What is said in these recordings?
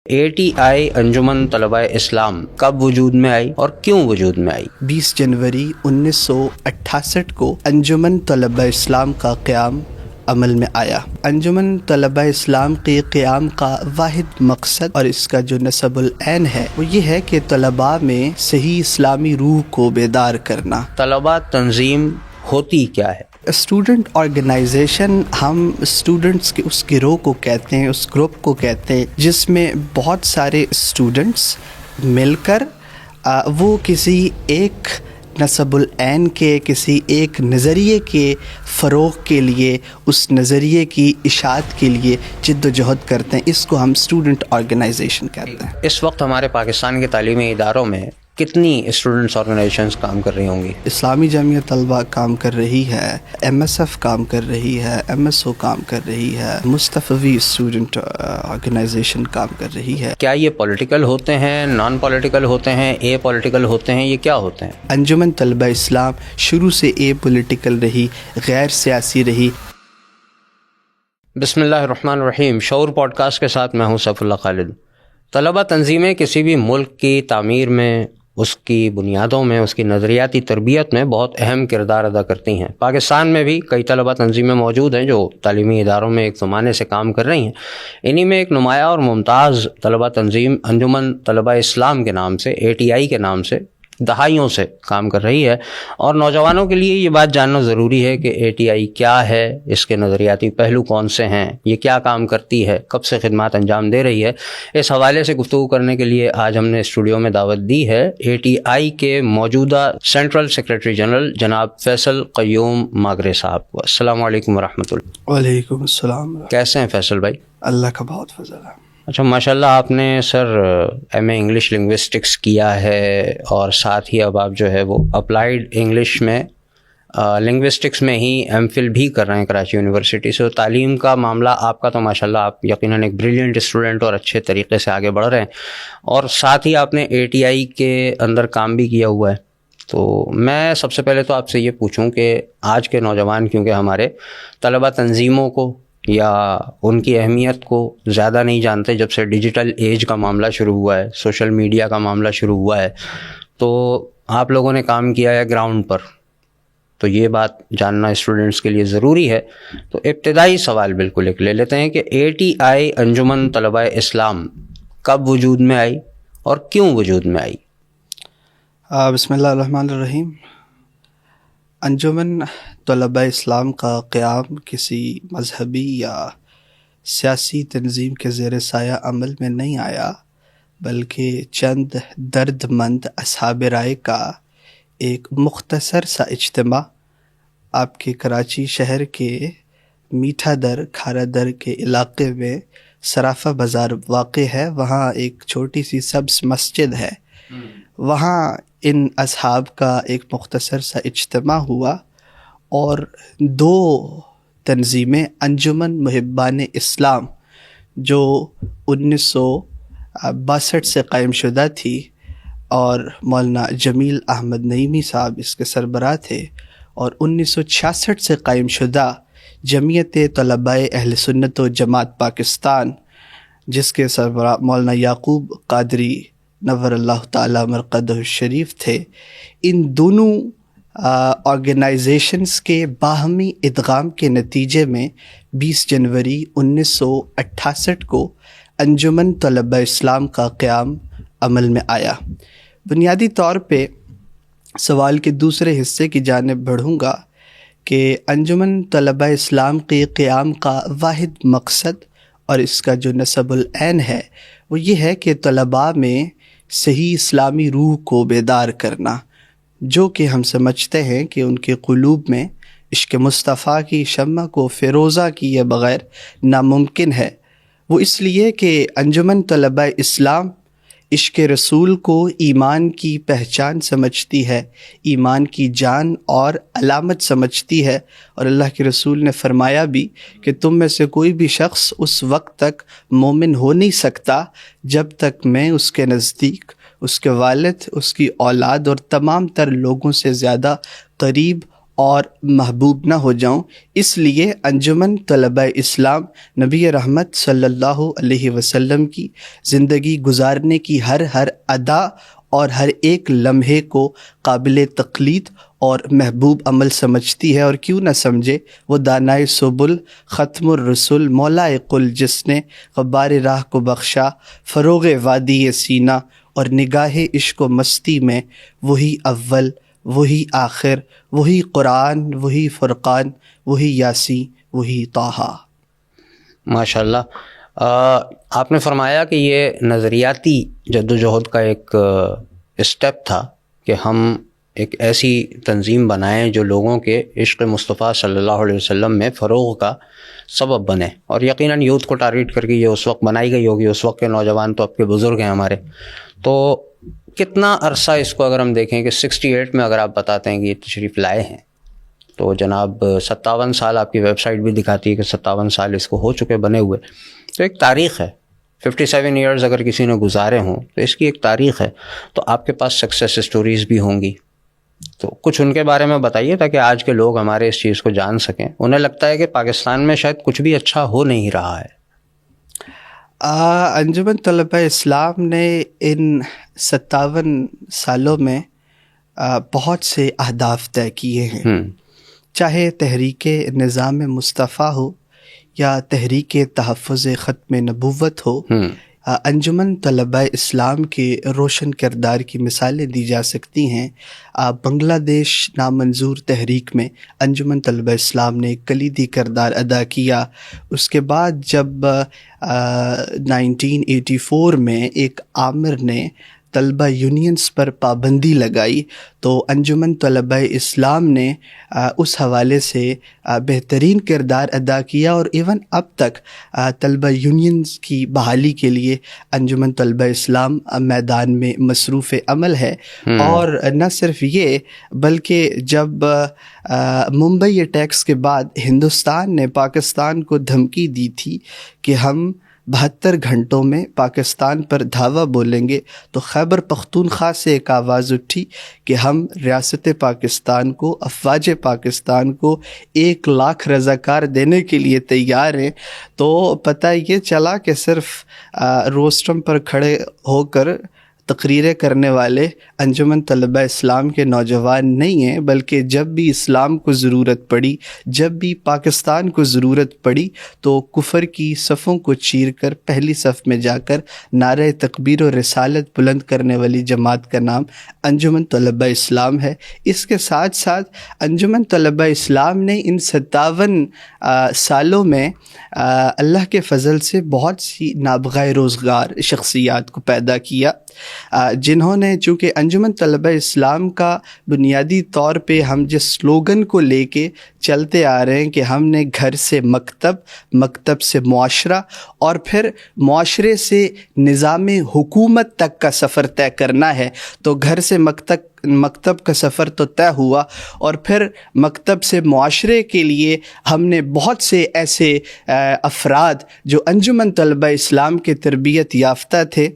ATI انجمن طلبہ اسلام کب وجود میں آئی اور کیوں وجود میں آئی؟ 20 جنوری 1968 کو انجمن طلبہ اسلام کا قیام عمل میں آیا۔ انجمن طلبہ اسلام کے قیام کا واحد مقصد اور اس کا جو نصب العین ہے وہ یہ ہے کہ طلباء میں صحیح اسلامی روح کو بیدار کرنا۔ طلبہ تنظیم ہوتی کیا ہے؟ اسٹوڈنٹ آرگنائزیشن ہم اسٹوڈنٹس کے اس گروہ کو کہتے ہیں، اس گروپ کو کہتے ہیں جس میں بہت سارے اسٹوڈنٹس مل کر وہ کسی ایک نصب العین کے، کسی ایک نظریے کے فروغ کے لیے، اس نظریے کی اشاعت کے لیے جد و جہد کرتے ہیں۔ اس کو ہم اسٹوڈنٹ آرگنائزیشن کہتے ہیں۔ اس وقت ہمارے پاکستان کے تعلیمی اداروں میں کتنی اسٹوڈنٹس آرگنائزیشنز کام کر رہی ہوں گی؟ اسلامی جامعہ طلبہ کام کر رہی ہے، MSF کام کر رہی ہے، MSO کام کر رہی ہے، مصطفی اسٹوڈنٹ آرگنائزیشن کام کر رہی ہے۔ کیا یہ پولیٹیکل ہوتے ہیں، نان پولیٹیکل ہوتے ہیں، اے پولیٹیکل ہوتے ہیں، یہ کیا ہوتے ہیں؟ انجمن طلبہ اسلام شروع سے اے پولیٹیکل رہی، غیر سیاسی رہی۔ بسم اللہ الرحمن الرحیم۔ شعور پوڈ کاسٹ کے ساتھ میں ہوں سیف اللہ خالد۔ طلبہ تنظیمیں کسی بھی ملک کی تعمیر میں، اس کی بنیادوں میں، اس کی نظریاتی تربیت میں بہت اہم کردار ادا کرتی ہیں۔ پاکستان میں بھی کئی طلبہ تنظیمیں موجود ہیں جو تعلیمی اداروں میں ایک زمانے سے کام کر رہی ہیں۔ انہی میں ایک نمایاں اور ممتاز طلبہ تنظیم انجمن طلبہ اسلام کے نام سے، ATI کے نام سے دہائیوں سے کام کر رہی ہے، اور نوجوانوں کے لیے یہ بات جاننا ضروری ہے کہ ATI کیا ہے، اس کے نظریاتی پہلو کون سے ہیں، یہ کیا کام کرتی ہے، کب سے خدمات انجام دے رہی ہے۔ اس حوالے سے گفتگو کرنے کے لیے آج ہم نے اسٹوڈیو میں دعوت دی ہے ATI کے موجودہ سینٹرل سیکریٹری جنرل جناب فیصل قیوم ماگرے صاحب کو۔ السلام علیکم ورحمۃ اللہ۔ وعلیکم السلام۔ کیسے ہیں فیصل بھائی؟ اللہ کا بہت فضل ہے۔ اچھا، ماشاءاللہ آپ نے سر MA انگلش لنگوسٹکس کیا ہے، اور ساتھ ہی اب آپ جو ہے وہ اپلائیڈ انگلش میں لنگوسٹکس میں ہی MPhil بھی کر رہے ہیں کراچی یونیورسٹی سے۔ تعلیم کا معاملہ آپ کا تو ماشاءاللہ آپ یقیناً ایک بریلینٹ اسٹوڈنٹ اور اچھے طریقے سے آگے بڑھ رہے ہیں، اور ساتھ ہی آپ نے ATI کے اندر کام بھی کیا ہوا ہے۔ تو میں سب سے پہلے تو آپ سے یہ پوچھوں کہ آج کے نوجوان کیونکہ ہمارے طلبہ تنظیموں کو یا ان کی اہمیت کو زیادہ نہیں جانتے جب سے ڈیجیٹل ایج کا معاملہ شروع ہوا ہے، سوشل میڈیا کا معاملہ شروع ہوا ہے، تو آپ لوگوں نے کام کیا ہے گراؤنڈ پر، تو یہ بات جاننا اسٹوڈنٹس کے لیے ضروری ہے۔ تو ابتدائی سوال بالکل ایک لے لیتے ہیں کہ ATI انجمن طلبہ اسلام کب وجود میں آئی اور کیوں وجود میں آئی؟ بسم اللہ الرحمن الرحیم۔ انجمن طلبہ اسلام کا قیام کسی مذہبی یا سیاسی تنظیم کے زیر سایہ عمل میں نہیں آیا، بلکہ چند درد مند اصحاب رائے کا ایک مختصر سا اجتماع آپ کے کراچی شہر کے میٹھا در کھارا در کے علاقے میں صرافہ بازار واقع ہے۔ وہاں ایک چھوٹی سی سبز مسجد ہے، وہاں ان اصحاب کا ایک مختصر سا اجتماع ہوا، اور دو تنظیمیں انجمن محبان اسلام جو 1962 سے قائم شدہ تھی، اور مولانا جمیل احمد نعیمی صاحب اس کے سربراہ تھے، اور 1966 سے قائم شدہ جمعیت طلباء اہل سنت و جماعت پاکستان جس کے سربراہ مولانا یعقوب قادری نور اللہ تعالی مرقدہ الشریف تھے، ان دونوں آرگنائزیشنز کے باہمی ادغام کے نتیجے میں 20 جنوری 1968 کو انجمن طلبہ اسلام کا قیام عمل میں آیا۔ بنیادی طور پہ سوال کے دوسرے حصے کی جانب بڑھوں گا کہ انجمن طلبہ اسلام کے قیام کا واحد مقصد اور اس کا جو نصب العین ہے وہ یہ ہے کہ طلباء میں صحیح اسلامی روح کو بیدار کرنا، جو کہ ہم سمجھتے ہیں کہ ان کے قلوب میں عشق مصطفیٰ کی شمع کو فیروزہ کیے بغیر ناممکن ہے۔ وہ اس لیے کہ انجمن طلبہ اسلام عشق رسول کو ایمان کی پہچان سمجھتی ہے، ایمان کی جان اور علامت سمجھتی ہے، اور اللہ کے رسول نے فرمایا بھی کہ تم میں سے کوئی بھی شخص اس وقت تک مومن ہو نہیں سکتا جب تک میں اس کے نزدیک اس کے والد، اس کی اولاد اور تمام تر لوگوں سے زیادہ قریب اور محبوب نہ ہو جاؤں، اس لیے انجمن طلبہ اسلام نبی رحمت صلی اللہ علیہ وسلم کی زندگی گزارنے کی ہر ادا اور ہر ایک لمحے کو قابل تقلید اور محبوب عمل سمجھتی ہے، اور کیوں نہ سمجھے، وہ دانائے سبل ختم الرسل مولائے قل جس نے غبار راہ کو بخشا، فروغ وادی سینہ اور نگاہ عشق و مستی میں وہی اول، وہی آخر، وہی قرآن، وہی فرقان، وہی یاسین، وہی طٰہٰ۔ ماشاء اللہ، آپ نے فرمایا کہ یہ نظریاتی جدوجہد کا ایک اسٹیپ تھا کہ ہم ایک ایسی تنظیم بنائیں جو لوگوں کے عشق مصطفیٰ صلی اللہ علیہ وسلم میں فروغ کا سبب بنے، اور یقیناً یوتھ کو ٹارگیٹ کر کے یہ اس وقت بنائی گئی ہوگی۔ اس وقت کے نوجوان تو اب کے بزرگ ہیں ہمارے، تو کتنا عرصہ اس کو اگر ہم دیکھیں کہ 68 میں اگر آپ بتاتے ہیں کہ یہ تشریف لائے ہیں، تو جناب 57 سال آپ کی ویب سائٹ بھی دکھاتی ہے کہ 57 سال اس کو ہو چکے بنے ہوئے، تو ایک تاریخ ہے۔ 57 ایئرز اگر کسی نے گزارے ہوں تو اس کی ایک تاریخ ہے، تو آپ کے پاس سکسیس اسٹوریز بھی ہوں گی، تو کچھ ان کے بارے میں بتائیے تاکہ آج کے لوگ ہمارے اس چیز کو جان سکیں۔ انہیں لگتا ہے کہ پاکستان میں شاید کچھ بھی اچھا ہو نہیں رہا ہے۔ انجمن طلبہ اسلام نے ان 57 سالوں میں بہت سے اہداف طے کیے ہیں، چاہے تحریک نظام مصطفیٰ ہو یا تحریک تحفظ ختم نبوت ہو۔ انجمن طلبہ اسلام کے روشن کردار کی مثالیں دی جا سکتی ہیں۔ بنگلہ دیش نامنظور تحریک میں انجمن طلبہ اسلام نے ایک کلیدی کردار ادا کیا۔ اس کے بعد جب 1984 میں ایک آمر نے طلبہ یونینز پر پابندی لگائی تو انجمن طلبہ اسلام نے اس حوالے سے بہترین کردار ادا کیا، اور ایون اب تک طلبہ یونینز کی بحالی کے لیے انجمن طلبہ اسلام میدان میں مصروف عمل ہے۔ اور نہ صرف یہ بلکہ جب ممبئی اٹیکس کے بعد ہندوستان نے پاکستان کو دھمکی دی تھی کہ ہم 72 گھنٹوں میں پاکستان پر دھاوا بولیں گے، تو خیبر پختونخوا سے ایک آواز اٹھی کہ ہم ریاست پاکستان کو، افواج پاکستان کو 1 لاکھ رضاکار دینے کے لیے تیار ہیں۔ تو پتہ یہ چلا کہ صرف روسٹرم پر کھڑے ہو کر تقریریں کرنے والے انجمن طلبہ اسلام کے نوجوان نہیں ہیں، بلکہ جب بھی اسلام کو ضرورت پڑی، جب بھی پاکستان کو ضرورت پڑی، تو کفر کی صفوں کو چیر کر پہلی صف میں جا کر نعرہ تکبیر و رسالت بلند کرنے والی جماعت کا نام انجمن طلبہ اسلام ہے۔ اس کے ساتھ ساتھ انجمن طلبہ اسلام نے ان 57 سالوں میں اللہ کے فضل سے بہت سی نابغہ روزگار شخصیات کو پیدا کیا، جنہوں نے، چونکہ انجمن طلبہ اسلام کا بنیادی طور پہ ہم جس سلوگن کو لے کے چلتے آ رہے ہیں کہ ہم نے گھر سے مکتب، مکتب سے معاشرہ، اور پھر معاشرے سے نظام حکومت تک کا سفر طے کرنا ہے، تو گھر سے مکتب کا سفر تو طے ہوا، اور پھر مکتب سے معاشرے کے لیے ہم نے بہت سے ایسے افراد جو انجمن طلبہ اسلام کے تربیت یافتہ تھے،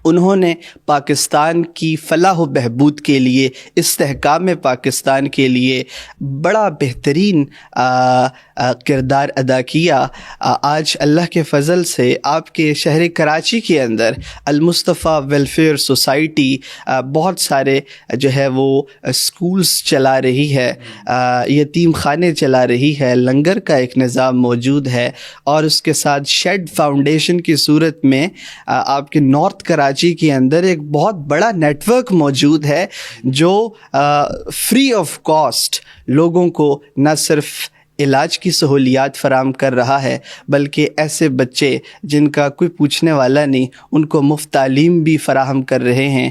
انہوں نے پاکستان کی فلاح و بہبود کے لیے، استحکام پاکستان کے لیے بڑا بہترین کردار ادا کیا۔ آج اللہ کے فضل سے آپ کے شہر کراچی کے اندر المصطفیٰ ویلفیئر سوسائٹی بہت سارے جو ہے وہ اسکولز چلا رہی ہے، یتیم خانے چلا رہی ہے، لنگر کا ایک نظام موجود ہے، اور اس کے ساتھ شیڈ فاؤنڈیشن کی صورت میں آپ کے نارتھ کراچی کے اندر ایک بہت بڑا نیٹ ورک موجود ہے جو فری آف کاسٹ لوگوں کو نہ صرف علاج کی سہولیات فراہم کر رہا ہے، بلکہ ایسے بچے جن کا کوئی پوچھنے والا نہیں، ان کو مفت تعلیم بھی فراہم کر رہے ہیں۔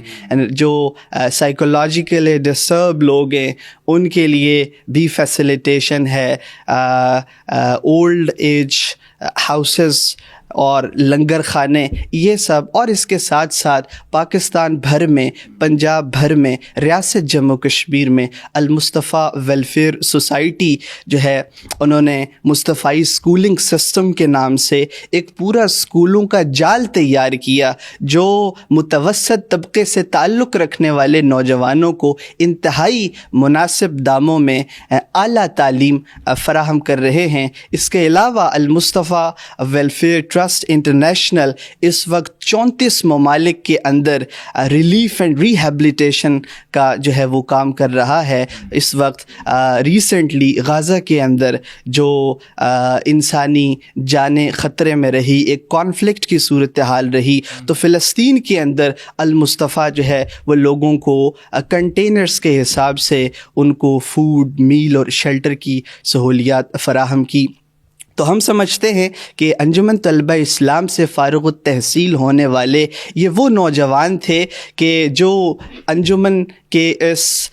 جو سائیکولوجیکلی ڈسٹرب لوگ ہیں ان کے لیے بھی فیسیلیٹیشن ہے، اولڈ ایج ہاؤسز اور لنگر خانے، یہ سب، اور اس کے ساتھ ساتھ پاکستان بھر میں، پنجاب بھر میں، ریاست جموں کشمیر میں المصطفیٰ ویلفیئر سوسائٹی جو ہے، انہوں نے مصطفی اسکولنگ سسٹم کے نام سے ایک پورا اسکولوں کا جال تیار کیا، جو متوسط طبقے سے تعلق رکھنے والے نوجوانوں کو انتہائی مناسب داموں میں اعلیٰ تعلیم فراہم کر رہے ہیں۔ اس کے علاوہ المصطفیٰ ویلفیئر ٹرسٹ انٹرنیشنل اس وقت 34 ممالک کے اندر ریلیف اینڈ ریہیبلیٹیشن کا جو ہے وہ کام کر رہا ہے۔ اس وقت ریسنٹلی غزہ کے اندر جو انسانی جانیں خطرے میں رہی، ایک کانفلکٹ کی صورتحال رہی، تو فلسطین کے اندر المصطفیٰ جو ہے وہ لوگوں کو کنٹینرز کے حساب سے ان کو فوڈ، میل اور شیلٹر کی سہولیات فراہم کی۔ تو ہم سمجھتے ہیں کہ انجمن طلبہ اسلام سے فارغ التحصیل ہونے والے یہ وہ نوجوان تھے کہ جو انجمن کے اس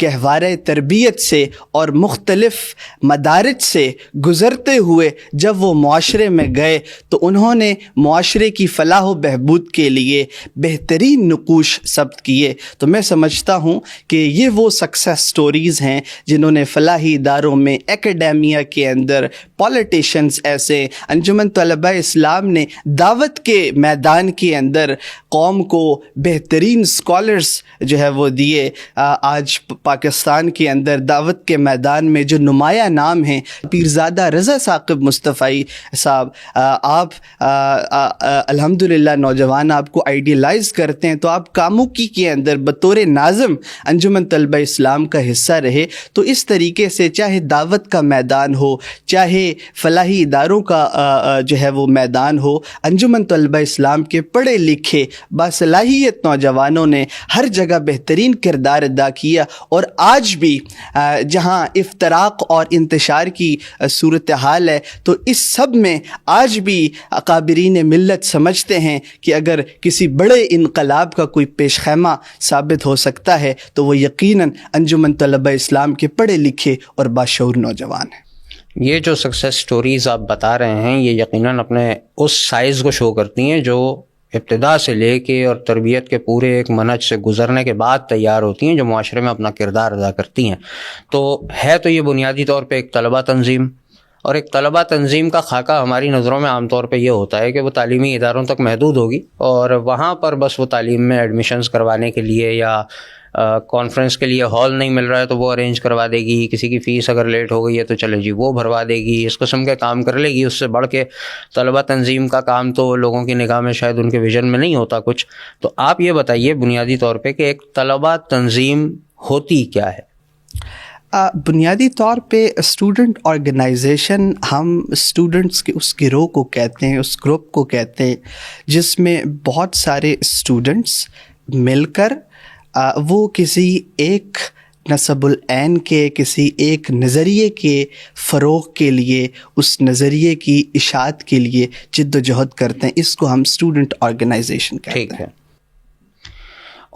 گہوارہ تربیت سے اور مختلف مدارج سے گزرتے ہوئے جب وہ معاشرے میں گئے تو انہوں نے معاشرے کی فلاح و بہبود کے لیے بہترین نقوش ثبت کیے۔ تو میں سمجھتا ہوں کہ یہ وہ سکسیس سٹوریز ہیں جنہوں نے فلاحی اداروں میں، ایکیڈیمیا کے اندر، پولیٹیشینز ایسے، انجمن طلبہ اسلام نے دعوت کے میدان کے اندر قوم کو بہترین اسکالرز جو ہے وہ دیے۔ آج پاکستان کے اندر دعوت کے میدان میں جو نمایاں نام ہیں، پیرزادہ رضا ثاقب مصطفی صاحب، آپ الحمدللہ نوجوان آپ کو آئیڈیلائز کرتے ہیں، تو آپ کاموکی کے اندر بطور ناظم انجمن طلبہ اسلام کا حصہ رہے۔ تو اس طریقے سے چاہے دعوت کا میدان ہو، چاہے فلاحی اداروں کا جو ہے وہ میدان ہو، انجمن طلبہ اسلام کے پڑھے لکھے باصلاحیت نوجوانوں نے ہر جگہ بہترین کردار ادا کیا۔ اور آج بھی جہاں افتراق اور انتشار کی صورتحال ہے، تو اس سب میں آج بھی اکابرین ملت سمجھتے ہیں کہ اگر کسی بڑے انقلاب کا کوئی پیش خیمہ ثابت ہو سکتا ہے تو وہ یقیناً انجمن طلبہ اسلام کے پڑھے لکھے اور باشعور نوجوان ہیں۔ یہ جو سکسیس سٹوریز آپ بتا رہے ہیں، یہ یقیناً اپنے اس سائز کو شو کرتی ہیں جو ابتدا سے لے کے اور تربیت کے پورے ایک منہج سے گزرنے کے بعد تیار ہوتی ہیں، جو معاشرے میں اپنا کردار ادا کرتی ہیں۔ تو ہے تو یہ بنیادی طور پہ ایک طلبہ تنظیم، اور ایک طلبہ تنظیم کا خاکہ ہماری نظروں میں عام طور پہ یہ ہوتا ہے کہ وہ تعلیمی اداروں تک محدود ہوگی، اور وہاں پر بس وہ تعلیم میں ایڈمیشنز کروانے کے لیے یا کانفرنس کے لیے ہال نہیں مل رہا ہے تو وہ ارینج کروا دے گی، کسی کی فیس اگر لیٹ ہو گئی ہے تو چلے جی وہ بھروا دے گی، اس قسم کے کام کر لے گی۔ اس سے بڑھ کے طلبہ تنظیم کا کام تو لوگوں کی نگاہ میں شاید ان کے ویژن میں نہیں ہوتا کچھ۔ تو آپ یہ بتائیے بنیادی طور پہ کہ ایک طلبہ تنظیم ہوتی کیا ہے؟ بنیادی طور پہ اسٹوڈنٹ آرگنائزیشن ہم اسٹوڈنٹس کے اس گروہ کو کہتے ہیں، اس گروپ کو کہتے ہیں جس میں بہت سارے اسٹوڈنٹس مل کر وہ کسی ایک نصب العین کے، کسی ایک نظریے کے فروغ کے لیے، اس نظریے کی اشاعت کے لیے جد و جہد کرتے ہیں۔ اس کو ہم اسٹوڈنٹ آرگنائزیشن کہتے ہیں۔ ٹھیک ہے۔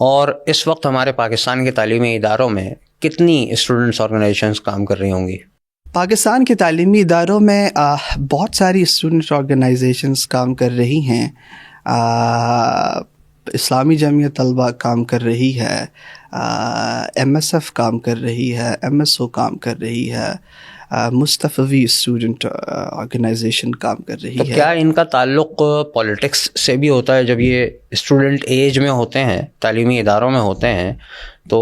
اور اس وقت ہمارے پاکستان کے تعلیمی اداروں میں کتنی اسٹوڈنٹس آرگنائزیشنز کام کر رہی ہوں گی؟ پاکستان کے تعلیمی اداروں میں بہت ساری اسٹوڈنٹ آرگنائزیشنز کام کر رہی ہیں۔ اسلامی جمعیت طلبہ کام کر رہی ہے، ایم ایس ایف کام کر رہی ہے، ایم ایس او کام کر رہی ہے، مصطفی اسٹوڈنٹ آرگنائزیشن کام کر رہی ہے۔ تو کیا ان کا تعلق پولیٹکس سے بھی ہوتا ہے؟ جب یہ اسٹوڈنٹ ایج میں ہوتے ہیں، تعلیمی اداروں میں ہوتے ہیں، تو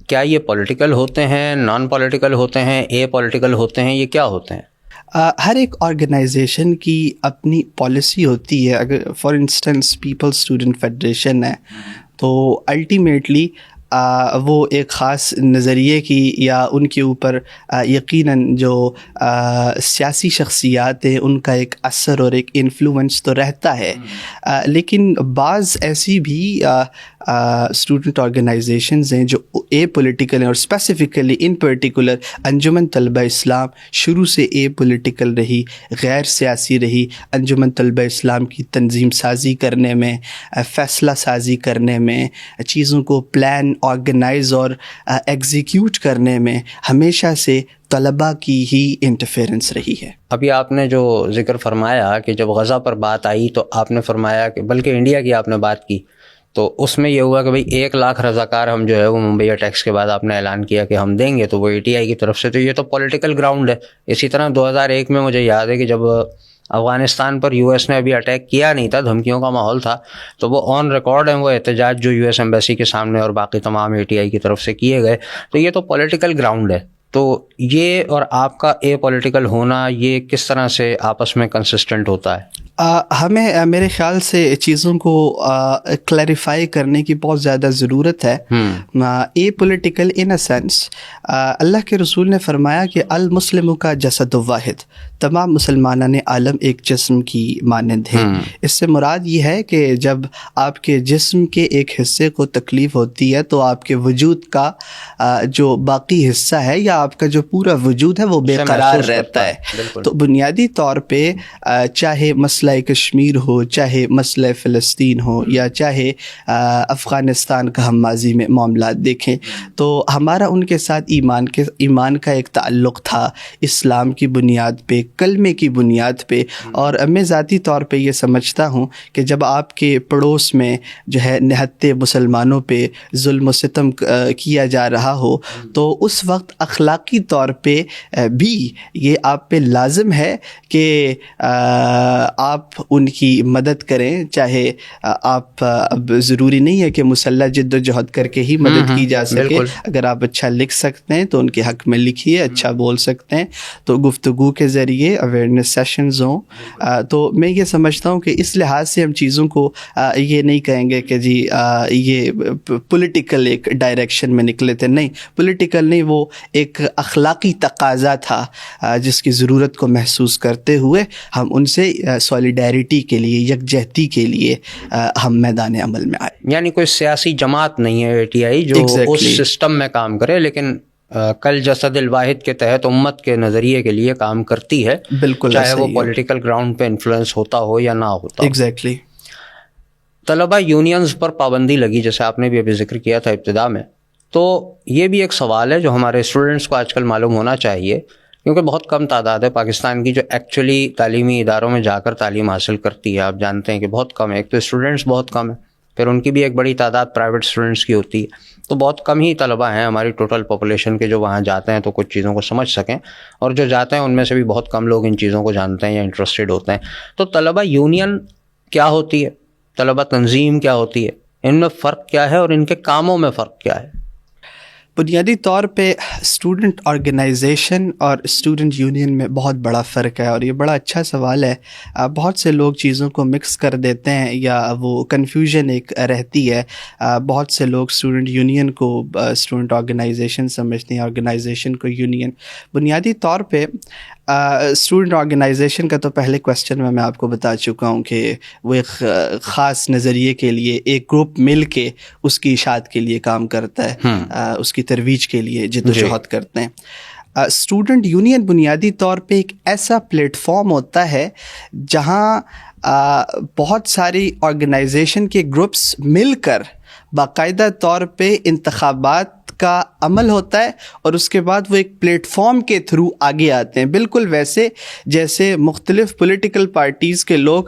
کیا یہ پولیٹیکل ہوتے ہیں، نان پولیٹیکل ہوتے ہیں، اے پولیٹیکل ہوتے ہیں، یہ کیا ہوتے ہیں؟ ہر ایک آرگنائزیشن کی اپنی پالیسی ہوتی ہے۔ اگر for instance people student federation ہے تو الٹیمیٹلی وہ ایک خاص نظریے کی یا ان کے اوپر یقیناً جو سیاسی شخصیات ہیں ان کا ایک اثر اور ایک انفلوئنس تو رہتا ہے، لیکن بعض ایسی بھی اسٹوڈنٹ آرگنائزیشنز ہیں جو اے پولیٹیکل ہیں، اور اسپیسیفکلی ان پرٹیکولر انجمن طلبہ اسلام شروع سے اے پولیٹیکل رہی، غیر سیاسی رہی۔ انجمن طلبہ اسلام کی تنظیم سازی کرنے میں، فیصلہ سازی کرنے میں، چیزوں کو پلان آرگنائز اور ایگزیکیوٹ کرنے میں ہمیشہ سے طلباء کی ہی انٹرفیئرنس رہی ہے. ابھی آپ نے جو ذکر فرمایا کہ جب غزہ پر بات آئی تو آپ نے فرمایا کہ بلکہ انڈیا کی آپ نے بات کی تو اس میں یہ ہوا کہ بھئی 1,00,000 رضاکار ہم جو ہے وہ ممبئی اٹیکس کے بعد آپ نے اعلان کیا کہ ہم دیں گے، تو وہ ATI کی طرف سے، تو یہ تو پولیٹیکل گراؤنڈ ہے. اسی طرح 2001 میں مجھے یاد ہے کہ جب افغانستان پر US نے ابھی اٹیک کیا نہیں تھا، دھمکیوں کا ماحول تھا، تو وہ آن ریکارڈ ہیں وہ احتجاج جو US ایمبیسی کے سامنے اور باقی تمام ATI کی طرف سے کیے گئے. تو یہ تو پولیٹیکل گراؤنڈ ہے. تو یہ اور آپ کا پولیٹیکل ہونا یہ کس طرح سے آپس میں کنسسٹنٹ ہوتا ہے؟ ہمیں میرے خیال سے چیزوں کو کلیریفائی کرنے کی بہت زیادہ ضرورت ہے. پولیٹیکل ان اے سینس، اللہ کے رسول نے فرمایا کہ المسلم کا جسد واحد، تمام مسلمانان عالم ایک جسم کی مانند ہیں. اس سے مراد یہ ہے کہ جب آپ کے جسم کے ایک حصے کو تکلیف ہوتی ہے تو آپ کے وجود کا جو باقی حصہ ہے یا آپ کا جو پورا وجود ہے وہ بے قرار رہتا ہے. تو بنیادی طور پہ چاہے مسئلہ کشمیر ہو، چاہے مسئلہ فلسطین ہو، یا چاہے افغانستان کا ہم ماضی میں معاملات دیکھیں، تو ہمارا ان کے ساتھ ایمان کا ایک تعلق تھا، اسلام کی بنیاد پہ، کلمے کی بنیاد پہ. اور میں ذاتی طور پہ یہ سمجھتا ہوں کہ جب آپ کے پڑوس میں جو ہے نہتے مسلمانوں پہ ظلم و ستم کیا جا رہا ہو تو اس وقت اخلاقی طور پہ بھی یہ آپ پہ لازم ہے کہ آپ ان کی مدد کریں. چاہے آپ، اب ضروری نہیں ہے کہ مسلح جد و جہد کر کے ہی مدد کی جا سکے. اگر آپ اچھا لکھ سکتے ہیں تو ان کے حق میں لکھیے، اچھا بول سکتے ہیں تو گفتگو کے ذریعے اویئرنیس سیشنز ہوں. تو میں یہ سمجھتا ہوں کہ اس لحاظ سے ہم چیزوں کو یہ نہیں کہیں گے کہ جی یہ پولیٹیکل ایک ڈائریکشن میں نکلے تھے. نہیں، پولیٹیکل نہیں، وہ ایک اخلاقی تقاضا تھا جس کی ضرورت کو محسوس کرتے ہوئے ہم ان سے سولیڈیرٹی کے لیے، یکجہتی کے لیے ہم میدان عمل میں آئے. یعنی کوئی سیاسی جماعت نہیں ہے ATI جو اس سسٹم میں کام کرے، لیکن کل جسد الواحد کے تحت امت کے نظریے کے لیے کام کرتی ہے، بالکل، چاہے وہ پولیٹیکل گراؤنڈ پہ انفلوئنس ہوتا ہو یا نہ ہوتا. ایگزیکٹلی. طلبہ یونینز پر پابندی لگی، جیسے آپ نے بھی ابھی ذکر کیا تھا ابتدا میں، تو یہ بھی ایک سوال ہے جو ہمارے اسٹوڈنٹس کو آج کل معلوم ہونا چاہیے، کیونکہ بہت کم تعداد ہے پاکستان کی جو ایکچولی تعلیمی اداروں میں جا کر تعلیم حاصل کرتی ہے. آپ جانتے ہیں کہ بہت کم ہے. ایک تو اسٹوڈنٹس بہت کم ہیں، پھر ان کی بھی ایک بڑی تعداد پرائیویٹ اسٹوڈنٹس کی ہوتی ہے. تو بہت کم ہی طلبہ ہیں ہماری ٹوٹل پاپولیشن کے جو وہاں جاتے ہیں تو کچھ چیزوں کو سمجھ سکیں، اور جو جاتے ہیں ان میں سے بھی بہت کم لوگ ان چیزوں کو جانتے ہیں یا انٹرسٹڈ ہوتے ہیں. تو طلبہ یونین کیا ہوتی ہے، طلبہ تنظیم کیا ہوتی ہے، ان میں فرق کیا ہے اور ان کے کاموں میں فرق کیا ہے؟ بنیادی طور پہ اسٹوڈنٹ آرگنائزیشن اور اسٹوڈنٹ یونین میں بہت بڑا فرق ہے، اور یہ بڑا اچھا سوال ہے. بہت سے لوگ چیزوں کو مکس کر دیتے ہیں یا وہ کنفیوژن ایک رہتی ہے. بہت سے لوگ اسٹوڈنٹ یونین کو اسٹوڈنٹ آرگنائزیشن سمجھتے ہیں، آرگنائزیشن کو یونین. بنیادی طور پہ اسٹوڈنٹ آرگنائزیشن کا تو پہلے کویسچن میں آپ کو بتا چکا ہوں کہ وہ ایک خاص نظریے کے لیے ایک گروپ مل کے اس کی اشاعت کے لیے کام کرتا ہے، اس کی ترویج کے لیے جد و جہد کرتے ہیں. اسٹوڈنٹ یونین بنیادی طور پہ ایک ایسا پلیٹ فارم ہوتا ہے جہاں بہت ساری آرگنائزیشن کے گروپس مل کر باقاعدہ طور پہ انتخابات کا عمل ہوتا ہے، اور اس کے بعد وہ ایک پلیٹ فارم کے تھرو آگے آتے ہیں. بالکل ویسے جیسے مختلف پولیٹیکل پارٹیز کے لوگ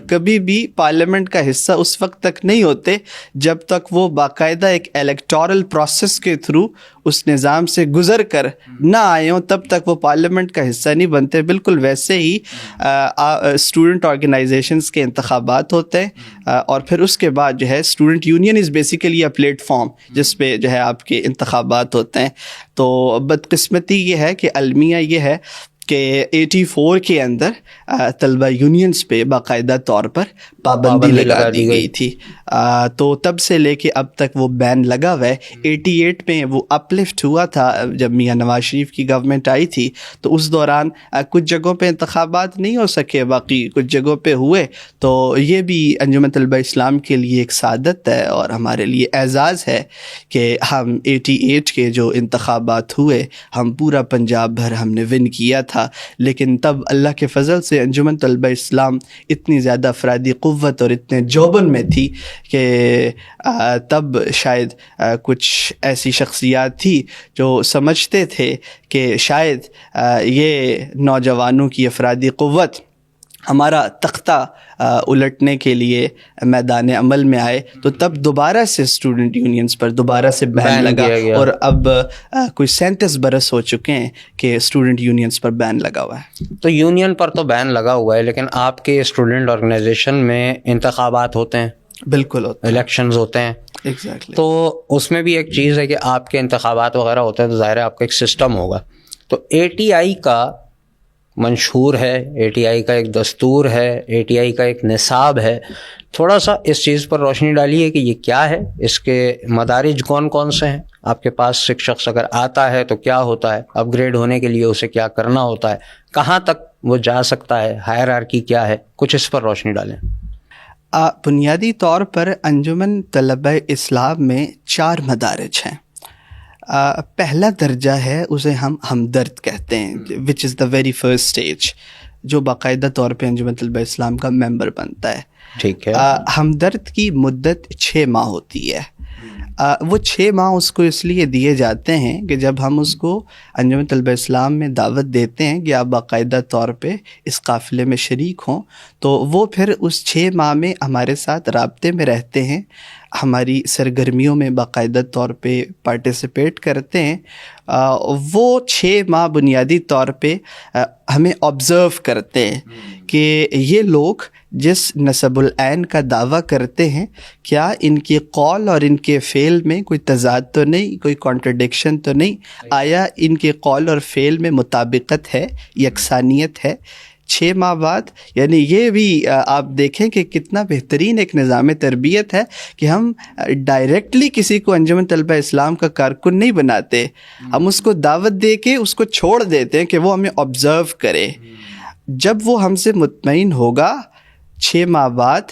کبھی بھی پارلیمنٹ کا حصہ اس وقت تک نہیں ہوتے جب تک وہ باقاعدہ ایک الیکٹورل پروسیس کے تھرو اس نظام سے گزر کر نہ آئے ہوں، تب تک وہ پارلیمنٹ کا حصہ نہیں بنتے. بالکل ویسے ہی اسٹوڈنٹ آرگنائزیشنز کے انتخابات ہوتے ہیں، اور پھر اس کے بعد جو ہے student union is basically a plate form جس پہ جو ہے آپ کے انتخابات ہوتے ہیں. تو بدقسمتی یہ ہے کہ المیہ یہ ہے کہ 84 کے اندر طلبہ یونینز پہ باقاعدہ طور پر پابندی لگا دی گئی تھی. تو تب سے لے کے اب تک وہ بین لگا ہوا ہے. 88 میں وہ اپلفٹ ہوا تھا جب میاں نواز شریف کی گورنمنٹ آئی تھی، تو اس دوران کچھ جگہوں پہ انتخابات نہیں ہو سکے، باقی کچھ جگہوں پہ ہوئے. تو یہ بھی انجمن طلبہ اسلام کے لیے ایک سعادت ہے اور ہمارے لیے اعزاز ہے کہ ہم 88 کے جو انتخابات ہوئے ہم پورا پنجاب بھر ہم نے ون کیا تھا. تھا، لیکن تب اللہ کے فضل سے انجمن طلبہ اسلام اتنی زیادہ افرادی قوت اور اتنے جوبن میں تھی کہ تب شاید کچھ ایسی شخصیات تھی جو سمجھتے تھے کہ شاید یہ نوجوانوں کی افرادی قوت ہمارا تختہ الٹنے کے لیے میدان عمل میں آئے، تو تب دوبارہ سے اسٹوڈنٹ یونینز پر دوبارہ سے بین لگا، اور اب کوئی 37 برس ہو چکے ہیں کہ اسٹوڈنٹ یونینز پر بین لگا ہوا ہے۔ تو یونین پر تو بین لگا ہوا ہے، لیکن آپ کے اسٹوڈنٹ آرگنائزیشن میں انتخابات ہوتے ہیں، بالکل ہوتا ہے، الیکشنز ہوتے ہیں، ایگزیکٹلی۔ تو اس میں بھی ایک چیز ہے کہ آپ کے انتخابات وغیرہ ہوتے ہیں تو ظاہر ہے آپ کا ایک سسٹم ہوگا، تو اے ٹی آئی کا منشور ہے، اے ٹی آئی کا ایک دستور ہے، اے ٹی آئی کا ایک نصاب ہے، تھوڑا سا اس چیز پر روشنی ڈالیے کہ یہ کیا ہے، اس کے مدارج کون کون سے ہیں، آپ کے پاس ایک شخص اگر آتا ہے تو کیا ہوتا ہے، اپ گریڈ ہونے کے لیے اسے کیا کرنا ہوتا ہے، کہاں تک وہ جا سکتا ہے، ہائرارکی کیا ہے، کچھ اس پر روشنی ڈالیں۔ بنیادی طور پر انجمن طلبہ اسلام میں 4 مدارج ہیں۔ پہلا درجہ ہے، اسے ہم ہمدرد کہتے ہیں، وچ از دا ویری فرسٹ اسٹیج، جو باقاعدہ طور پہ انجمن طلبہ اسلام کا ممبر بنتا ہے۔ ٹھیک ہے۔ ہمدرد کی مدت 6 ماہ ہوتی ہے۔ وہ 6 ماہ اس کو اس لیے دیے جاتے ہیں کہ جب ہم اس کو انجمن طلبہ اسلام میں دعوت دیتے ہیں کہ آپ باقاعدہ طور پہ اس قافلے میں شریک ہوں، تو وہ پھر اس 6 ماہ میں ہمارے ساتھ رابطے میں رہتے ہیں، ہماری سرگرمیوں میں باقاعدہ طور پہ پارٹیسپیٹ کرتے ہیں۔ وہ 6 ماہ بنیادی طور پہ ہمیں آبزرو کرتے ہیں کہ یہ لوگ جس نسب العین کا دعویٰ کرتے ہیں، کیا ان کے قول اور ان کے فعل میں کوئی تضاد تو نہیں، کوئی کانٹرڈکشن تو نہیں، آیا ان کے قول اور فعل میں مطابقت ہے، یکسانیت ہے۔ 6 ماہ بعد، یعنی یہ بھی آپ دیکھیں کہ کتنا بہترین ایک نظام تربیت ہے کہ ہم ڈائریکٹلی کسی کو انجمن طلبہ اسلام کا کارکن نہیں بناتے، ہم اس کو دعوت دے کے اس کو چھوڑ دیتے ہیں کہ وہ ہمیں آبزرو کرے۔ جب وہ ہم سے مطمئن ہوگا، 6 ماہ بعد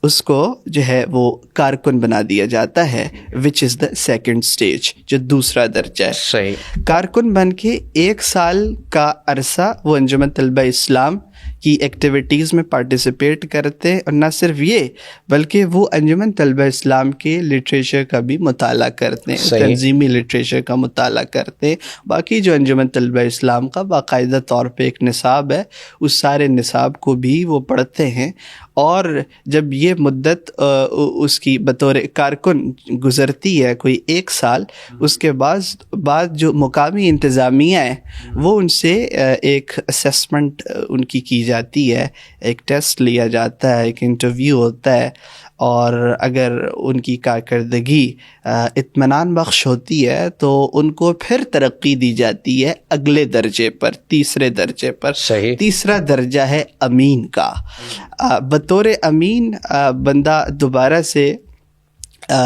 اس کو جو ہے وہ کارکن بنا دیا جاتا ہے، وچ از دا سیکنڈ اسٹیج، جو دوسرا درجہ ہے۔ صحیح۔ کارکن بن کے 1 سال کا عرصہ وہ انجمن طلبہ اسلام کی ایکٹیویٹیز میں پارٹیسپیٹ کرتے ہیں، اور نہ صرف یہ بلکہ وہ انجمن طلبہ اسلام کے لٹریچر کا بھی مطالعہ کرتے ہیں، تنظیمی لٹریچر کا مطالعہ کرتے ہیں۔ باقی جو انجمن طلبہ اسلام کا باقاعدہ طور پہ ایک نصاب ہے، اس سارے نصاب کو بھی وہ پڑھتے ہیں، اور جب یہ مدت اس کی بطور کارکن گزرتی ہے کوئی 1 سال، اس کے بعد جو مقامی انتظامیہ ہے وہ ان سے ایک اسیسمنٹ ان کی جاتی ہے، ایک ٹیسٹ لیا جاتا ہے، ایک انٹرویو ہوتا ہے، اور اگر ان کی کارکردگی اطمینان بخش ہوتی ہے تو ان کو پھر ترقی دی جاتی ہے اگلے درجے پر، تیسرے درجے پر۔ صحیح۔ تیسرا درجہ ہے امین کا۔ بطور امین بندہ دوبارہ سے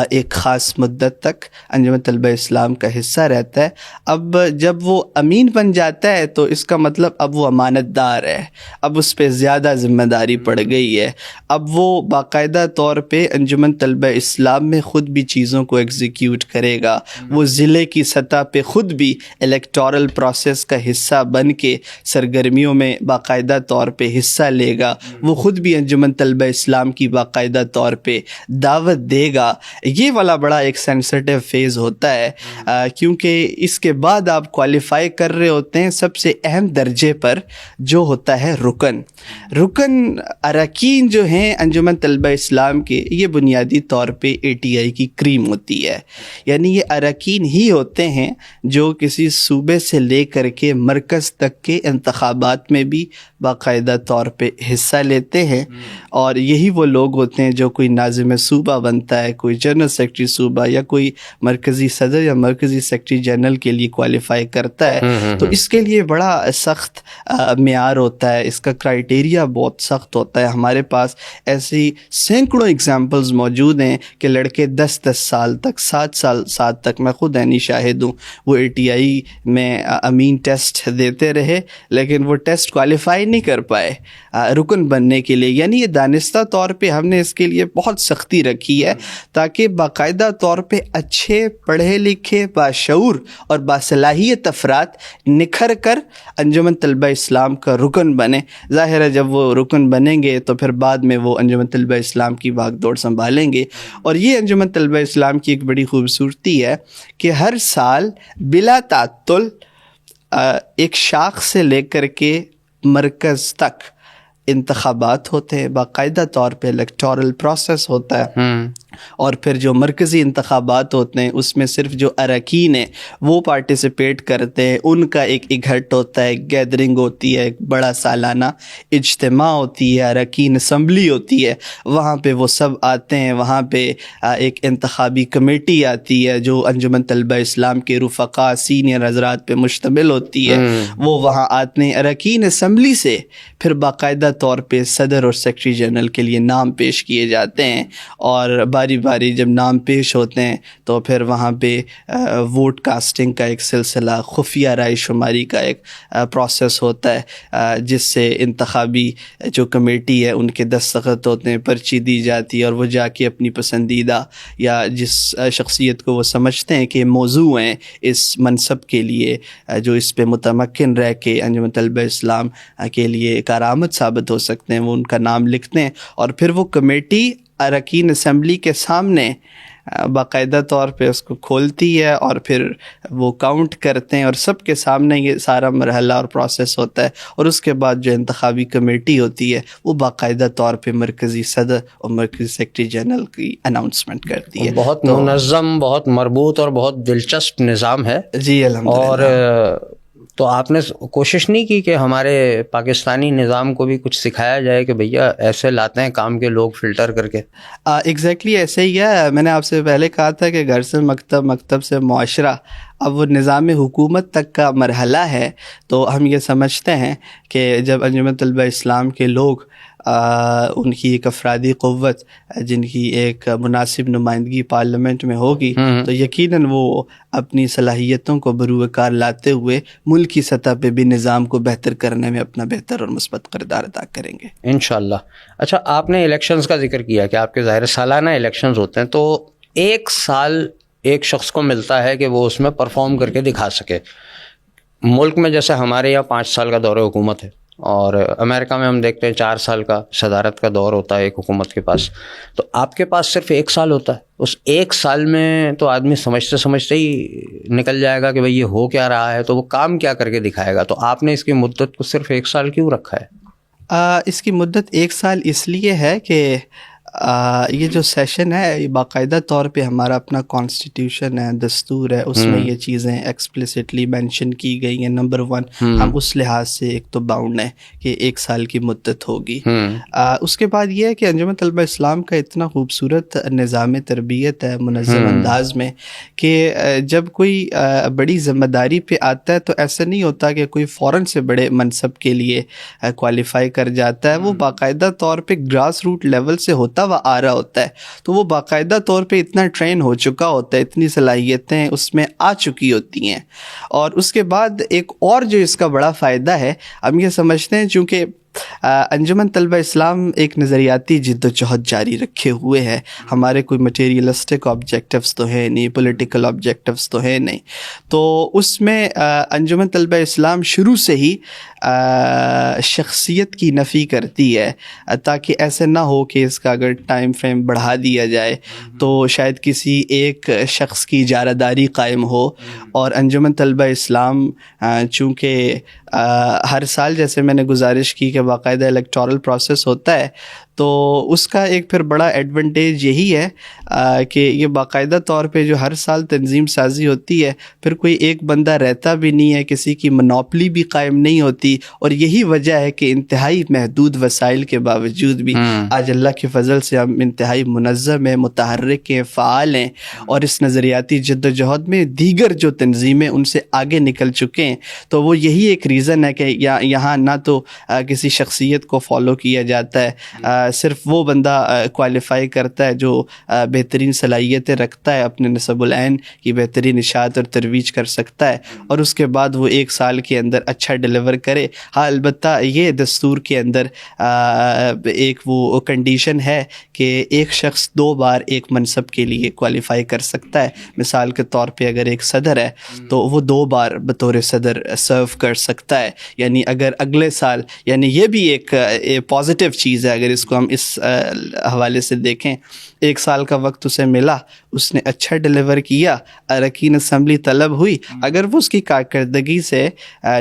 ایک خاص مدت تک انجمن طلبہ اسلام کا حصہ رہتا ہے۔ اب جب وہ امین بن جاتا ہے تو اس کا مطلب اب وہ امانت دار ہے، اب اس پہ زیادہ ذمہ داری پڑ گئی ہے، اب وہ باقاعدہ طور پہ انجمن طلبہ اسلام میں خود بھی چیزوں کو ایگزیکیوٹ کرے گا، وہ ضلع کی سطح پہ خود بھی الیکٹورل پروسیس کا حصہ بن کے سرگرمیوں میں باقاعدہ طور پہ حصہ لے گا، وہ خود بھی انجمن طلبہ اسلام کی باقاعدہ طور پہ دعوت دے گا۔ یہ والا بڑا ایک سینسٹیو فیز ہوتا ہے، کیونکہ اس کے بعد آپ کوالیفائی کر رہے ہوتے ہیں سب سے اہم درجے پر، جو ہوتا ہے رکن۔ اراکین جو ہیں انجمن طلبہ اسلام کے، یہ بنیادی طور پہ اے ٹی آئی کی کریم ہوتی ہے، یعنی یہ اراکین ہی ہوتے ہیں جو کسی صوبے سے لے کر کے مرکز تک کے انتخابات میں بھی باقاعدہ طور پہ حصہ لیتے ہیں، اور یہی وہ لوگ ہوتے ہیں جو کوئی ناظم صوبہ بنتا ہے، کوئی جنرل سیکرٹری صوبہ، یا کوئی مرکزی صدر یا مرکزی سیکرٹری جنرل کے لیے کوالیفائی کرتا ہے۔ تو اس کے لیے بڑا سخت معیار ہوتا ہے، اس کا کرائٹیریا بہت سخت ہوتا ہے۔ ہمارے پاس ایسی سینکڑوں ایگزامپلز موجود ہیں کہ لڑکے 10 سال تک، 7 سال تک، میں خود عینی شاہد ہوں، وہ اے ٹی آئی میں امین ٹیسٹ دیتے رہے لیکن وہ ٹیسٹ کوالیفائی نہیں کر پائے رکن بننے کے لیے۔ یعنی یہ دانستہ طور پہ ہم نے اس کے لیے بہت سختی رکھی ہے تاکہ تاکہ باقاعدہ طور پہ اچھے پڑھے لکھے باشعور اور باصلاحیت افراد نکھر کر انجمن طلبہ اسلام کا رکن بنے. ظاہر ہے جب وہ رکن بنیں گے تو پھر بعد میں وہ انجمن طلبہ اسلام کی بھاگ دوڑ سنبھالیں گے. اور یہ انجمن طلبہ اسلام کی ایک بڑی خوبصورتی ہے کہ ہر سال بلا تعطل ایک شاخ سے لے کر کے مرکز تک انتخابات ہوتے ہیں, باقاعدہ طور پہ الیکٹورل پروسیس ہوتا ہے, اور پھر جو مرکزی انتخابات ہوتے ہیں اس میں صرف جو اراکین ہیں وہ پارٹیسپیٹ کرتے ہیں. ان کا ایک اکٹھ ہوتا ہے, ایک گیدرنگ ہوتی ہے, ایک بڑا سالانہ اجتماع ہوتی ہے, اراکین اسمبلی ہوتی ہے, وہاں پہ وہ سب آتے ہیں. وہاں پہ ایک انتخابی کمیٹی آتی ہے جو انجمن طلبہ اسلام کے رفقا سینئر حضرات پہ مشتمل ہوتی ہے. وہ وہاں آتے ہیں. اراکین اسمبلی سے پھر باقاعدہ طور پہ صدر اور سیکرٹری جنرل کے لیے نام پیش کیے جاتے ہیں, اور باری باری جب نام پیش ہوتے ہیں تو پھر وہاں پہ ووٹ کاسٹنگ کا ایک سلسلہ, خفیہ رائے شماری کا ایک پروسیس ہوتا ہے, جس سے انتخابی جو کمیٹی ہے ان کے دستخط ہوتے ہیں, پرچی دی جاتی ہے, اور وہ جا کے اپنی پسندیدہ یا جس شخصیت کو وہ سمجھتے ہیں کہ موضوع ہیں اس منصب کے لیے, جو اس پہ متمکن رہ کے انجمن طلبہ اسلام کے لیے کارآمد ثابت ہو سکتے ہیں, وہ ان کا نام لکھتے ہیں. اور پھر وہ کمیٹی اراکین اسمبلی کے سامنے باقاعدہ طور پہ اس کو کھولتی ہے, اور پھر وہ کاؤنٹ کرتے ہیں, اور سب کے سامنے یہ سارا مرحلہ اور پروسیس ہوتا ہے. اور اس کے بعد جو انتخابی کمیٹی ہوتی ہے وہ باقاعدہ طور پہ مرکزی صدر اور مرکزی سیکرٹری جنرل کی اناؤنسمنٹ کرتی ہے. بہت منظم, بہت مربوط اور بہت دلچسپ نظام ہے. جی الحمدللہ. اور تو آپ نے کوشش نہیں کی کہ ہمارے پاکستانی نظام کو بھی کچھ سکھایا جائے کہ بھیا ایسے لاتے ہیں کام کے لوگ فلٹر کر کے؟ ایگزیکٹلی ایسے ہی ہے. میں نے آپ سے پہلے کہا تھا کہ گھر سے مکتب, مکتب سے معاشرہ, اب وہ نظام حکومت تک کا مرحلہ ہے. تو ہم یہ سمجھتے ہیں کہ جب انجمن طلبہ اسلام کے لوگ ان کی ایک افرادی قوت جن کی ایک مناسب نمائندگی پارلیمنٹ میں ہوگی تو یقیناً وہ اپنی صلاحیتوں کو بروکار لاتے ہوئے ملکی سطح پہ بھی نظام کو بہتر کرنے میں اپنا بہتر اور مثبت کردار ادا کریں گے انشاءاللہ. اچھا, آپ نے الیکشنز کا ذکر کیا کہ آپ کے ظاہر سالانہ الیکشنز ہوتے ہیں, تو ایک سال ایک شخص کو ملتا ہے کہ وہ اس میں پرفارم کر کے دکھا سکے. ملک میں جیسے ہمارے یہاں 5 سال کا دور حکومت ہے, اور امریکہ میں ہم دیکھتے ہیں 4 سال کا صدارت کا دور ہوتا ہے ایک حکومت کے پاس. تو آپ کے پاس صرف 1 سال ہوتا ہے. اس 1 سال میں تو آدمی سمجھتے سمجھتے ہی نکل جائے گا کہ بھئی یہ ہو کیا رہا ہے, تو وہ کام کیا کر کے دکھائے گا. تو آپ نے اس کی مدت کو صرف 1 سال کیوں رکھا ہے؟ اس کی مدت 1 سال اس لیے ہے کہ یہ جو سیشن ہے یہ باقاعدہ طور پہ ہمارا اپنا کانسٹیٹیوشن ہے, دستور ہے, اس میں یہ چیزیں ایکسپلیسٹلی مینشن کی گئی ہیں. نمبر 1 ہم اس لحاظ سے ایک تو باؤنڈ ہیں کہ 1 سال کی مدت ہوگی. اس کے بعد یہ ہے کہ انجمن طلبہ اسلام کا اتنا خوبصورت نظام تربیت ہے منظم انداز میں کہ جب کوئی بڑی ذمہ داری پہ آتا ہے تو ایسا نہیں ہوتا کہ کوئی فوراً سے بڑے منصب کے لیے کوالیفائی کر جاتا ہے. وہ باقاعدہ طور پہ گراس روٹ لیول سے ہوتا وہ آ رہا ہوتا ہے, تو وہ باقاعدہ طور پہ اتنا ٹرین ہو چکا ہوتا ہے, اتنی صلاحیتیں اس میں آ چکی ہوتی ہیں. اور اس کے بعد ایک اور جو اس کا بڑا فائدہ ہے, ہم یہ سمجھتے ہیں چونکہ انجمن طلبہ اسلام ایک نظریاتی جد و جہد جاری رکھے ہوئے ہے. ہمارے کوئی مٹیریلسٹک آبجیکٹیوز تو ہے نہیں, پولیٹیکل آبجیکٹیوز تو ہے نہیں, تو اس میں انجمن طلبہ اسلام شروع سے ہی شخصیت کی نفی کرتی ہے, تاکہ ایسے نہ ہو کہ اس کا اگر ٹائم فریم بڑھا دیا جائے تو شاید کسی ایک شخص کی اجارہ داری قائم ہو. اور انجمن طلبہ اسلام چونکہ ہر سال جیسے میں نے گزارش کی کہ باقاعدہ الیکٹورل پروسیس ہوتا ہے, تو اس کا ایک پھر بڑا ایڈوانٹیج یہی ہے کہ یہ باقاعدہ طور پہ جو ہر سال تنظیم سازی ہوتی ہے پھر کوئی ایک بندہ رہتا بھی نہیں ہے, کسی کی منوپلی بھی قائم نہیں ہوتی. اور یہی وجہ ہے کہ انتہائی محدود وسائل کے باوجود بھی آج اللہ کے فضل سے ہم انتہائی منظم ہیں, متحرک ہیں, فعال ہیں, اور اس نظریاتی جد و جہد میں دیگر جو تنظیمیں ان سے آگے نکل چکے ہیں. تو وہ یہی ایک ریزن ریزن ہے کہ یہاں نہ تو کسی شخصیت کو فالو کیا جاتا ہے، صرف وہ بندہ کوالیفائی کرتا ہے جو بہترین صلاحیتیں رکھتا ہے، اپنے نسب العین کی بہترین اشاعت اور ترویج کر سکتا ہے، اور اس کے بعد وہ 1 سال کے اندر اچھا ڈیلیور کرے. ہاں البتہ یہ دستور کے اندر ایک وہ کنڈیشن ہے کہ ایک شخص 2 بار ایک منصب کے لیے کوالیفائی کر سکتا ہے. مثال کے طور پہ اگر ایک صدر ہے تو وہ 2 بار بطور صدر سرو کر سکتا ہے. یعنی اگر اگلے سال، یعنی یہ بھی ایک پازیٹیو چیز ہے اگر اس کو ہم اس حوالے سے دیکھیں. 1 سال کا وقت اسے ملا، اس نے اچھا ڈیلیور کیا، اراکین اسمبلی طلب ہوئی، اگر وہ اس کی کارکردگی سے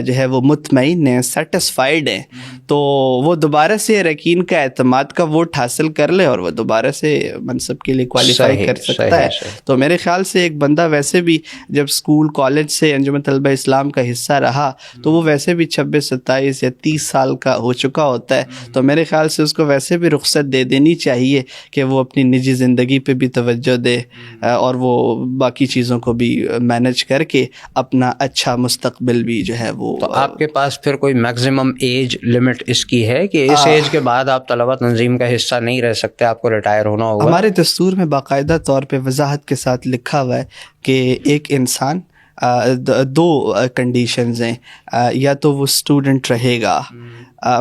جو ہے وہ مطمئن ہیں، سیٹسفائیڈ ہیں، تو وہ دوبارہ سے اراکین کا اعتماد کا ووٹ حاصل کر لے اور وہ دوبارہ سے منصب کے لیے کوالیفائی کر سکتا ہے. تو میرے خیال سے ایک بندہ ویسے بھی جب اسکول کالج سے انجمن طلبہ اسلام کا حصہ رہا تو وہ ویسے بھی 26 27 یا 30 سال کا ہو چکا ہوتا ہے. تو میرے خیال سے اس کو ویسے بھی رخصت دے دینی چاہیے کہ وہ اپنی نجی زندگی پہ بھی توجہ دے اور وہ باقی چیزوں کو بھی مینج کر کے اپنا اچھا مستقبل بھی جو ہے وہ. تو آپ کے پاس پھر کوئی میکسیمم ایج لمٹ اس کی ہے کہ اس ایج کے بعد آپ طلبہ تنظیم کا حصہ نہیں رہ سکتے، آپ کو ریٹائر ہونا ہوگا؟ ہمارے دستور میں باقاعدہ طور پہ وضاحت کے ساتھ لکھا ہوا ہے کہ ایک انسان 2 کنڈیشنز ہیں، یا تو وہ اسٹوڈنٹ رہے گا.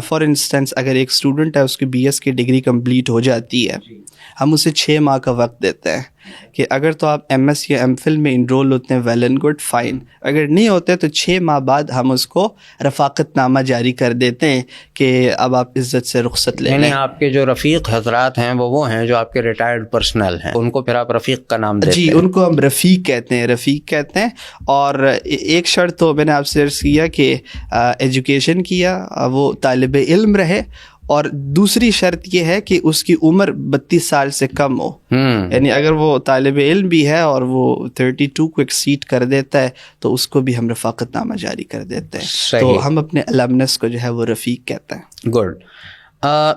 فار انسٹنس اگر ایک اسٹوڈنٹ ہے، اس کی BS کی ڈگری کمپلیٹ ہو جاتی ہے، ہم اسے 6 ماہ کا وقت دیتے ہیں کہ اگر تو آپ MS یا MPhil میں انرول ہوتے ہیں ویل اینڈ گڈ فائن، اگر نہیں ہوتے تو 6 ماہ بعد ہم اس کو رفاقت نامہ جاری کر دیتے ہیں کہ اب آپ عزت سے رخصت لے لیں. یعنی آپ کے جو رفیق حضرات ہیں وہ ہیں جو آپ کے ریٹائرڈ پرسنل ہیں، ان کو پھر آپ رفیق کا نام دیتے ہیں؟ جی، ان کو ہم رفیق کہتے ہیں. اور ایک شرط تو میں نے آپ سے عرض کیا کہ ایجوکیشن کیا، وہ طالب علم رہے، اور دوسری شرط یہ ہے کہ اس کی عمر 32 سال سے کم ہو. یعنی اگر وہ طالب علم بھی ہے اور وہ 32 کو ایکسیڈ کر دیتا ہے تو اس کو بھی ہم رفاقت نامہ جاری کر دیتے ہیں. تو ہم اپنے المنس کو جو ہے وہ رفیق کہتے ہیں. گڈ.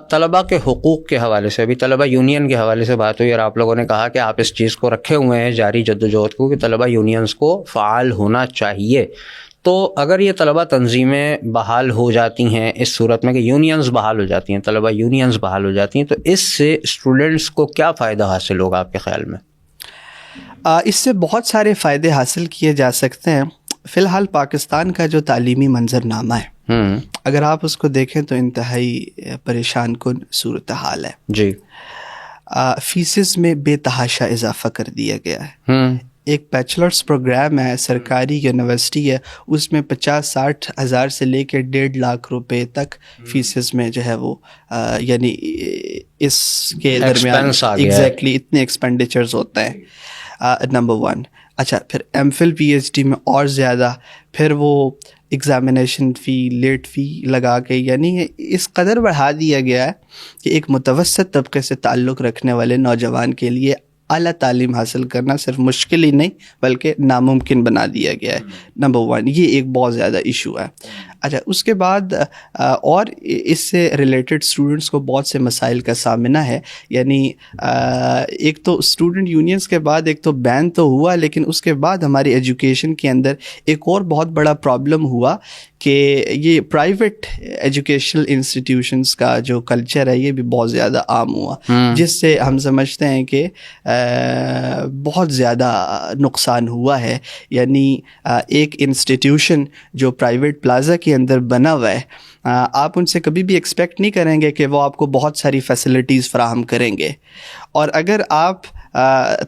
طلباء کے حقوق کے حوالے سے، ابھی طلباء یونین کے حوالے سے بات ہوئی اور آپ لوگوں نے کہا کہ آپ اس چیز کو رکھے ہوئے ہیں جاری جدوجہد کو کہ طلباء یونینز کو فعال ہونا چاہیے. تو اگر یہ طلباء تنظیمیں بحال ہو جاتی ہیں، اس صورت میں کہ یونینز بحال ہو جاتی ہیں، طلباء یونینز بحال ہو جاتی ہیں، تو اس سے اسٹوڈنٹس کو کیا فائدہ حاصل ہوگا آپ کے خیال میں؟ اس سے بہت سارے فائدے حاصل کیے جا سکتے ہیں. فی الحال پاکستان کا جو تعلیمی منظر نامہ ہے، اگر آپ اس کو دیکھیں تو انتہائی پریشان کن صورتحال ہے. جی. فیسز میں بے تحاشا اضافہ کر دیا گیا ہے. ایک بیچلرز پروگرام ہے، سرکاری یونیورسٹی ہے، اس میں 50-60 ہزار سے لے کے 1.5 لاکھ روپے تک فیسز میں جو ہے وہ یعنی اس کے درمیان ایگزیکٹلی اتنے ایکسپینڈیچرز ہوتے ہیں. نمبر 1. اچھا، پھر MPhil PhD میں اور زیادہ، پھر وہ ایگزامینیشن فی، لیٹ فی لگا کے، یعنی اس قدر بڑھا دیا گیا ہے کہ ایک متوسط طبقے سے تعلق رکھنے والے نوجوان کے لیے اعلیٰ تعلیم حاصل کرنا صرف مشکل ہی نہیں بلکہ ناممکن بنا دیا گیا ہے. نمبر 1 یہ ایک بہت زیادہ ایشو ہے. اچھا، اس کے بعد اور اس سے ریلیٹڈ اسٹوڈنٹس کو بہت سے مسائل کا سامنا ہے. یعنی ایک تو اسٹوڈنٹ یونینس کے بعد ایک تو بین تو ہوا، لیکن اس کے بعد ہماری ایجوکیشن کے اندر ایک اور بہت بڑا پرابلم ہوا کہ یہ پرائیویٹ ایجوکیشنل انسٹیٹیوشنس کا جو کلچر ہے یہ بھی بہت زیادہ عام ہوا، جس سے ہم سمجھتے ہیں کہ بہت زیادہ نقصان ہوا ہے. یعنی ایک انسٹیٹیوشن جو پرائیویٹ پلازا کے اندر بنا ہوا ہے، آپ ان سے کبھی بھی ایکسپیکٹ نہیں کریں گے کہ وہ آپ کو بہت ساری فیسلٹیز فراہم کریں گے. اور اگر آپ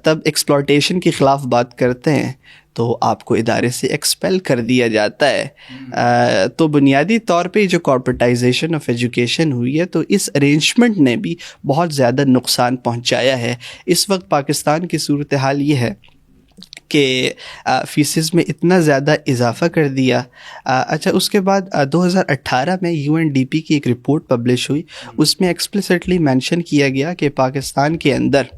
تب ایکسپلوٹیشن کے خلاف بات کرتے ہیں تو آپ کو ادارے سے ایکسپیل کر دیا جاتا ہے. تو بنیادی طور پہ جو کارپوریٹائزیشن آف ایجوکیشن ہوئی ہے تو اس ارینجمنٹ نے بھی بہت زیادہ نقصان پہنچایا ہے. اس وقت پاکستان کی صورتحال یہ ہے کہ فیسز میں اتنا زیادہ اضافہ کر دیا. اچھا، اس کے بعد 2018 میں UNDP کی ایک رپورٹ پبلش ہوئی، اس میں ایکسپلسٹلی مینشن کیا گیا کہ پاکستان کے اندر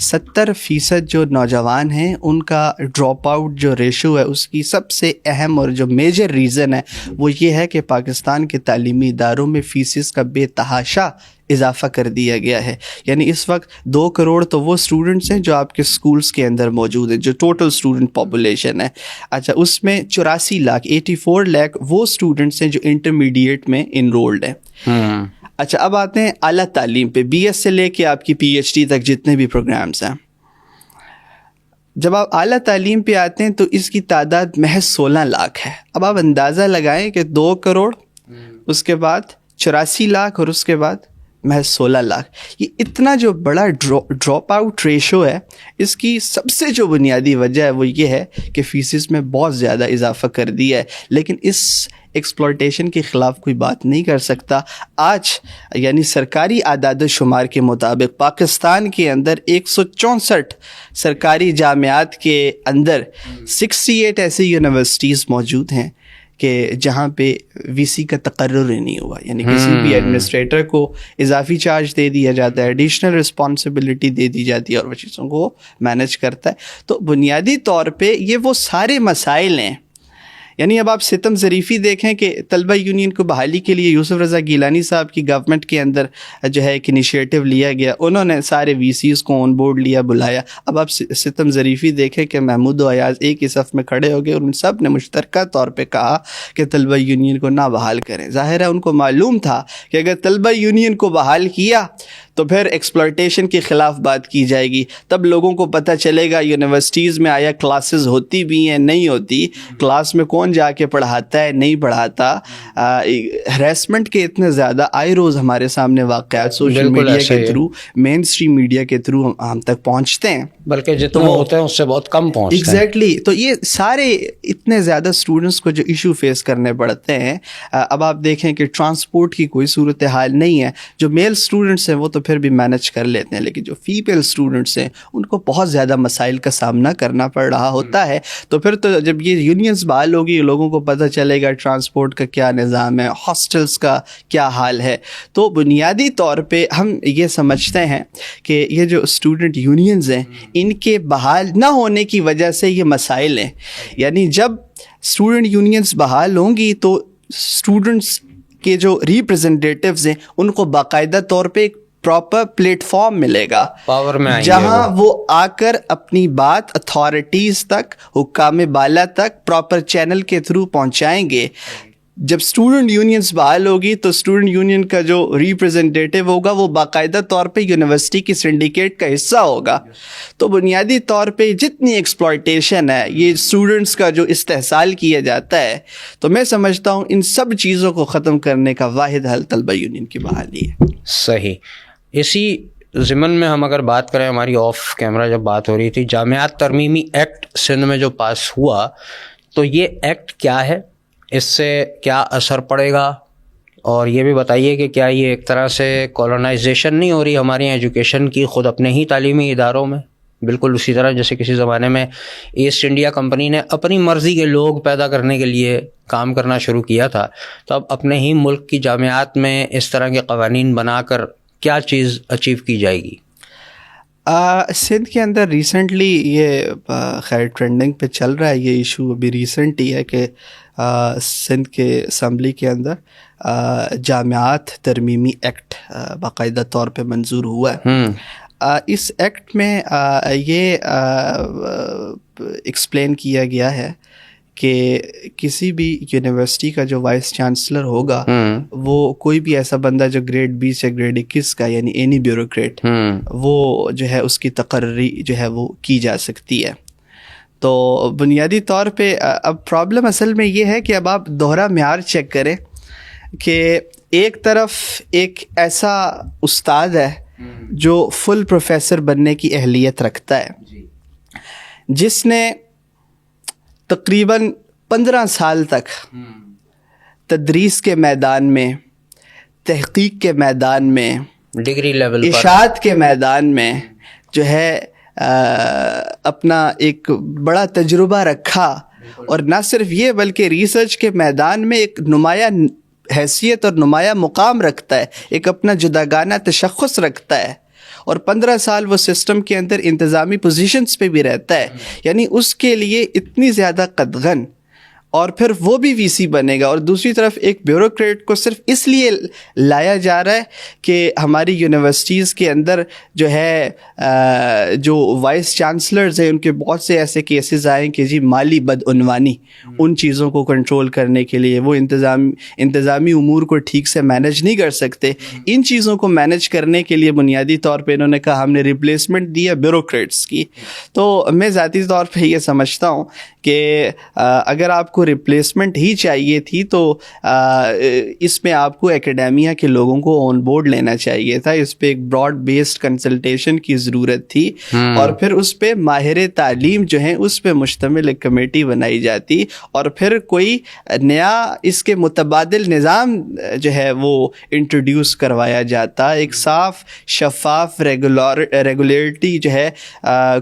70% جو نوجوان ہیں ان کا ڈراپ آؤٹ جو ریشو ہے اس کی سب سے اہم اور جو میجر ریزن ہے وہ یہ ہے کہ پاکستان کے تعلیمی اداروں میں فیسز کا بے تحاشا اضافہ کر دیا گیا ہے. یعنی اس وقت 2 کروڑ تو وہ اسٹوڈنٹس ہیں جو آپ کے اسکولس کے اندر موجود ہیں, جو ٹوٹل اسٹوڈنٹ پاپولیشن ہے. اچھا, اس میں 84 لاکھ 84 لاکھ وہ اسٹوڈنٹس ہیں جو انٹرمیڈیٹ میں انرولڈ ہیں. اچھا, اب آتے ہیں اعلیٰ تعلیم پہ. بی ایس سے لے کے آپ کی پی ایچ ڈی تک جتنے بھی پروگرامس ہیں, جب آپ اعلیٰ تعلیم پہ آتے ہیں تو اس کی تعداد محض 16 لاکھ ہے. اب آپ اندازہ لگائیں کہ 2 کروڑ, اس کے بعد 84 لاکھ اور اس کے بعد محض 16 لاکھ. یہ اتنا جو بڑا ڈراپ آؤٹ ریشو ہے, اس کی سب سے جو بنیادی وجہ ہے وہ یہ ہے کہ فیسز میں بہت زیادہ اضافہ کر دیا ہے. لیکن اس ایکسپلوٹیشن کے خلاف کوئی بات نہیں کر سکتا. آج یعنی سرکاری اعداد و شمار کے مطابق پاکستان کے اندر 164 سرکاری جامعات کے اندر 68 ایسی یونیورسٹیز موجود ہیں کہ جہاں پہ وی سی کا تقرر ہی نہیں ہوا. یعنی کسی بھی ایڈمنسٹریٹر کو اضافی چارج دے دیا جاتا ہے, ایڈیشنل رسپانسبلٹی دے دی جاتی ہے اور وہ چیزوں کو مینج کرتا ہے. تو بنیادی طور پہ یہ وہ سارے مسائل ہیں. یعنی اب آپ ستم ظریفی دیکھیں کہ طلبہ یونین کو بحالی کے لیے یوسف رضا گیلانی صاحب کی گورنمنٹ کے اندر جو ہے ایک انیشیٹو لیا گیا, انہوں نے سارے وی سیز کو آن بورڈ لیا, بلایا. اب آپ ستم ظریفی دیکھیں کہ محمود و ایاز ایک ہی صف میں کھڑے ہو گئے, ان سب نے مشترکہ طور پہ کہا کہ طلبہ یونین کو نہ بحال کریں. ظاہر ہے ان کو معلوم تھا کہ اگر طلبہ یونین کو بحال کیا تو پھر ایکسپلوٹیشن کے خلاف بات کی جائے گی, تب لوگوں کو پتہ چلے گا یونیورسٹیز میں آیا کلاسز ہوتی بھی ہیں نہیں ہوتی, کلاس میں کون جا کے پڑھاتا ہے نہیں پڑھاتا. ہریسمنٹ کے اتنے زیادہ آئے روز ہمارے سامنے واقعات سوشل میڈیا کے تھرو, مین اسٹریم میڈیا کے تھرو ہم تک پہنچتے ہیں, بلکہ جتنے ہوتے ہیں اس سے بہت کم پہنچتے ہیں. ایگزیکٹلی. تو یہ سارے اتنے زیادہ اسٹوڈنٹس کو جو ایشو فیس کرنے پڑتے ہیں. اب آپ دیکھیں کہ ٹرانسپورٹ کی کوئی صورتحال نہیں ہے. جو میل اسٹوڈنٹس ہیں وہ تو پھر بھی مینج کر لیتے ہیں, لیکن جو فیمیل اسٹوڈنٹس ہیں ان کو بہت زیادہ مسائل کا سامنا کرنا پڑ رہا ہوتا ہے. تو پھر تو جب یہ یونینز بحال ہوگی لوگوں کو پتہ چلے گا ٹرانسپورٹ کا کیا نظام ہے, ہاسٹلس کا کیا حال ہے. تو بنیادی طور پہ ہم یہ سمجھتے ہیں کہ یہ جو اسٹوڈنٹ یونینز ہیں ان کے بحال نہ ہونے کی وجہ سے یہ مسائل ہیں. یعنی جب اسٹوڈنٹ یونینز بحال ہوں گی تو اسٹوڈنٹس کے جو ریپرزنٹیٹیوز ہیں ان کو باقاعدہ طور پہ ایک پراپر پلیٹ فارم ملے گا پاور میں جہاں وہ آ کر اپنی بات اتھارٹیز تک, حکام بالا تک پراپر چینل کے تھرو پہنچائیں گے. جب اسٹوڈنٹ یونینز بحال ہوگی تو اسٹوڈنٹ یونین کا جو ریپرزنٹیٹیو ہوگا وہ باقاعدہ طور پہ یونیورسٹی کی سنڈیکیٹ کا حصہ ہوگا. تو بنیادی طور پہ جتنی ایکسپلوئٹیشن ہے, یہ اسٹوڈنٹس کا جو استحصال کیا جاتا ہے, تو میں سمجھتا ہوں ان سب چیزوں کو ختم کرنے کا واحد حل طلبہ یونین کی بحالی ہے. صحیح. اسی ضمن میں ہم اگر بات کریں, ہماری آف کیمرہ جب بات ہو رہی تھی, جامعات ترمیمی ایکٹ سندھ میں جو پاس ہوا, تو یہ ایکٹ کیا ہے, اس سے کیا اثر پڑے گا, اور یہ بھی بتائیے کہ کیا یہ ایک طرح سے کالونائزیشن نہیں ہو رہی ہماری ایجوکیشن کی خود اپنے ہی تعلیمی اداروں میں؟ بالکل اسی طرح جیسے کسی زمانے میں ایسٹ انڈیا کمپنی نے اپنی مرضی کے لوگ پیدا کرنے کے لیے کام کرنا شروع کیا تھا, تو اب اپنے ہی ملک کی جامعات میں اس طرح کے قوانین بنا کر کیا چیز اچیو کی جائے گی؟ سندھ کے اندر ریسنٹلی یہ خیر ٹرینڈنگ پہ چل رہا ہے یہ ایشو, ابھی ریسنٹ ہی ہے کہ سندھ کے اسمبلی کے اندر جامعات ترمیمی ایکٹ باقاعدہ طور پہ منظور ہوا ہے. اس ایکٹ میں یہ ایکسپلین کیا گیا ہے کہ کسی بھی یونیورسٹی کا جو وائس چانسلر ہوگا وہ کوئی بھی ایسا بندہ جو گریڈ 20 یا گریڈ 21 کا, یعنی اینی بیوروکریٹ, وہ جو ہے اس کی تقرری جو ہے وہ کی جا سکتی ہے. تو بنیادی طور پہ اب پرابلم اصل میں یہ ہے کہ اب آپ دوہرا معیار چیک کریں کہ ایک طرف ایک ایسا استاد ہے جو فل پروفیسر بننے کی اہلیت رکھتا ہے, جس نے تقریباً 15 سال تک تدریس کے میدان میں, تحقیق کے میدان میں, ڈگری لیول, اشاعت کے میدان میں جو ہے اپنا ایک بڑا تجربہ رکھا, اور نہ صرف یہ بلکہ ریسرچ کے میدان میں ایک نمایاں حیثیت اور نمایاں مقام رکھتا ہے, ایک اپنا جداگانہ تشخص رکھتا ہے. اور 15 سال وہ سسٹم کے اندر انتظامی پوزیشنز پہ بھی رہتا ہے، یعنی اس کے لیے اتنی زیادہ قدغن، اور پھر وہ بھی وی سی بنے گا. اور دوسری طرف ایک بیوروکریٹ کو صرف اس لیے لایا جا رہا ہے کہ ہماری یونیورسٹیز کے اندر جو ہے جو وائس چانسلرز ہیں ان کے بہت سے ایسے کیسز آئے کہ جی مالی بدعنوانی، ان چیزوں کو کنٹرول کرنے کے لیے وہ انتظامی امور کو ٹھیک سے مینیج نہیں کر سکتے. ان چیزوں کو مینیج کرنے کے لیے بنیادی طور پہ انہوں نے کہا ہم نے ریپلیسمنٹ دی ہے بیوروکریٹس کی. تو میں ذاتی طور پہ یہ سمجھتا ہوں کہ اگر آپ کو ریپلیسمنٹ ہی چاہیے تھی تو اس میں آپ کو اکیڈیمیا کے لوگوں کو آن بورڈ لینا چاہیے تھا. اس پہ ایک براڈ بیسڈ کنسلٹیشن کی ضرورت تھی، اور پھر اس پہ ماہر تعلیم جو ہیں اس پہ مشتمل ایک کمیٹی بنائی جاتی، اور پھر کوئی نیا اس کے متبادل نظام جو ہے وہ انٹروڈیوس کروایا جاتا. ایک صاف شفاف ریگولیٹری جو ہے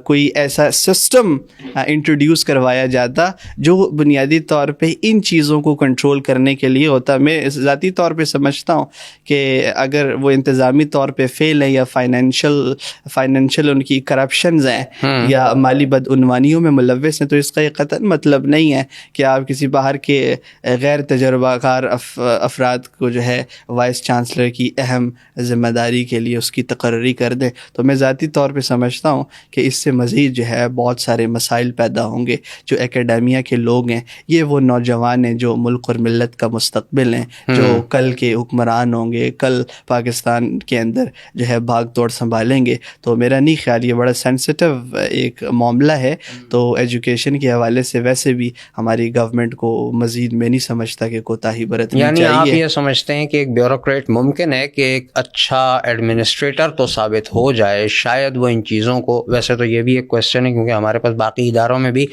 کوئی ایسا سسٹم انٹروڈیوس کروایا جاتا جو بنیادی طور پہ ان چیزوں کو کنٹرول کرنے کے لیے ہوتا. میں ذاتی طور پہ سمجھتا ہوں کہ اگر وہ انتظامی طور پہ فیل ہیں یا فائنینشل ان کی کرپشنز ہیں یا مالی بدعنوانیوں میں ملوث ہیں، تو اس کا یہ قطعاً مطلب نہیں ہے کہ آپ کسی باہر کے غیر تجربہ کار افراد کو جو ہے وائس چانسلر کی اہم ذمہ داری کے لیے اس کی تقرری کر دیں. تو میں ذاتی طور پہ سمجھتا ہوں کہ اس سے مزید جو ہے بہت سارے مسائل پیدا ہوں گے. جو اکیڈیمیا کے لوگ ہیں یہ وہ نوجوان ہیں جو ملک اور ملت کا مستقبل ہیں، جو کل کے حکمران ہوں گے، کل پاکستان کے اندر جو ہے بھاگ دوڑ سنبھالیں گے. تو میرا نہیں خیال، یہ بڑا سینسٹیو ایک معاملہ ہے. تو ایجوکیشن کے حوالے سے ویسے بھی ہماری گورنمنٹ کو مزید میں نہیں سمجھتا کہ کوتاہی برتنی چاہیے. یعنی آپ یہ سمجھتے ہیں کہ ایک بیوروکریٹ ممکن ہے کہ ایک اچھا ایڈمنسٹریٹر تو ثابت ہو جائے، شاید وہ ان چیزوں کو، ویسے تو یہ بھی ایک کویسچن ہے کیونکہ ہمارے پاس باقی اداروں میں بھی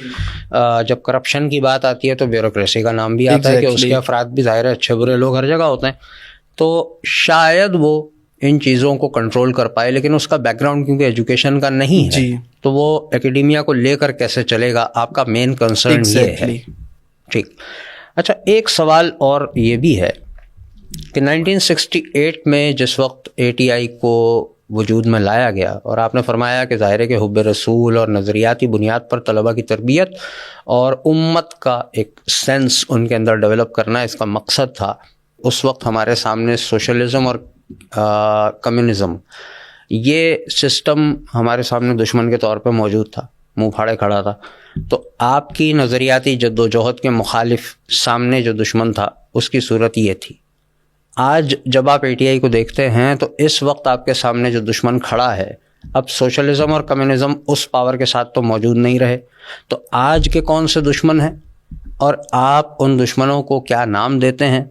جب کرپشن کی بات آتی ہے تو بیوروکریسی کا نام بھی آتا ہے کہ اس کے افراد بھی ظاہر ہے اچھے برے لوگ ہر جگہ ہوتے ہیں، تو شاید وہ ان چیزوں کو کنٹرول کر پائے. لیکن اس کا بیک گراؤنڈ کیونکہ ایجوکیشن کا نہیں ہے تو وہ اکیڈیمیا کو لے کر کیسے چلے گا؟ آپ کا مین کنسرن یہ ہے. ٹھیک. اچھا، ایک سوال اور یہ بھی ہے کہ 1968 میں جس وقت ATI کو وجود میں لایا گیا، اور آپ نے فرمایا کہ ظاہر ہے کہ حب رسول اور نظریاتی بنیاد پر طلبہ کی تربیت اور امت کا ایک سینس ان کے اندر ڈیولپ کرنا اس کا مقصد تھا. اس وقت ہمارے سامنے سوشلزم اور کمیونزم یہ سسٹم ہمارے سامنے دشمن کے طور پہ موجود تھا، منہ پھاڑے کھڑا تھا. تو آپ کی نظریاتی جد و جہد کے مخالف سامنے جو دشمن تھا اس کی صورت یہ تھی. آج جب آپ ATI کو دیکھتے ہیں تو اس وقت آپ کے سامنے جو دشمن کھڑا ہے، اب سوشلزم اور کمیونزم اس پاور کے ساتھ تو موجود نہیں رہے، تو آج کے کون سے دشمن ہیں اور آپ ان دشمنوں کو کیا نام دیتے ہیں؟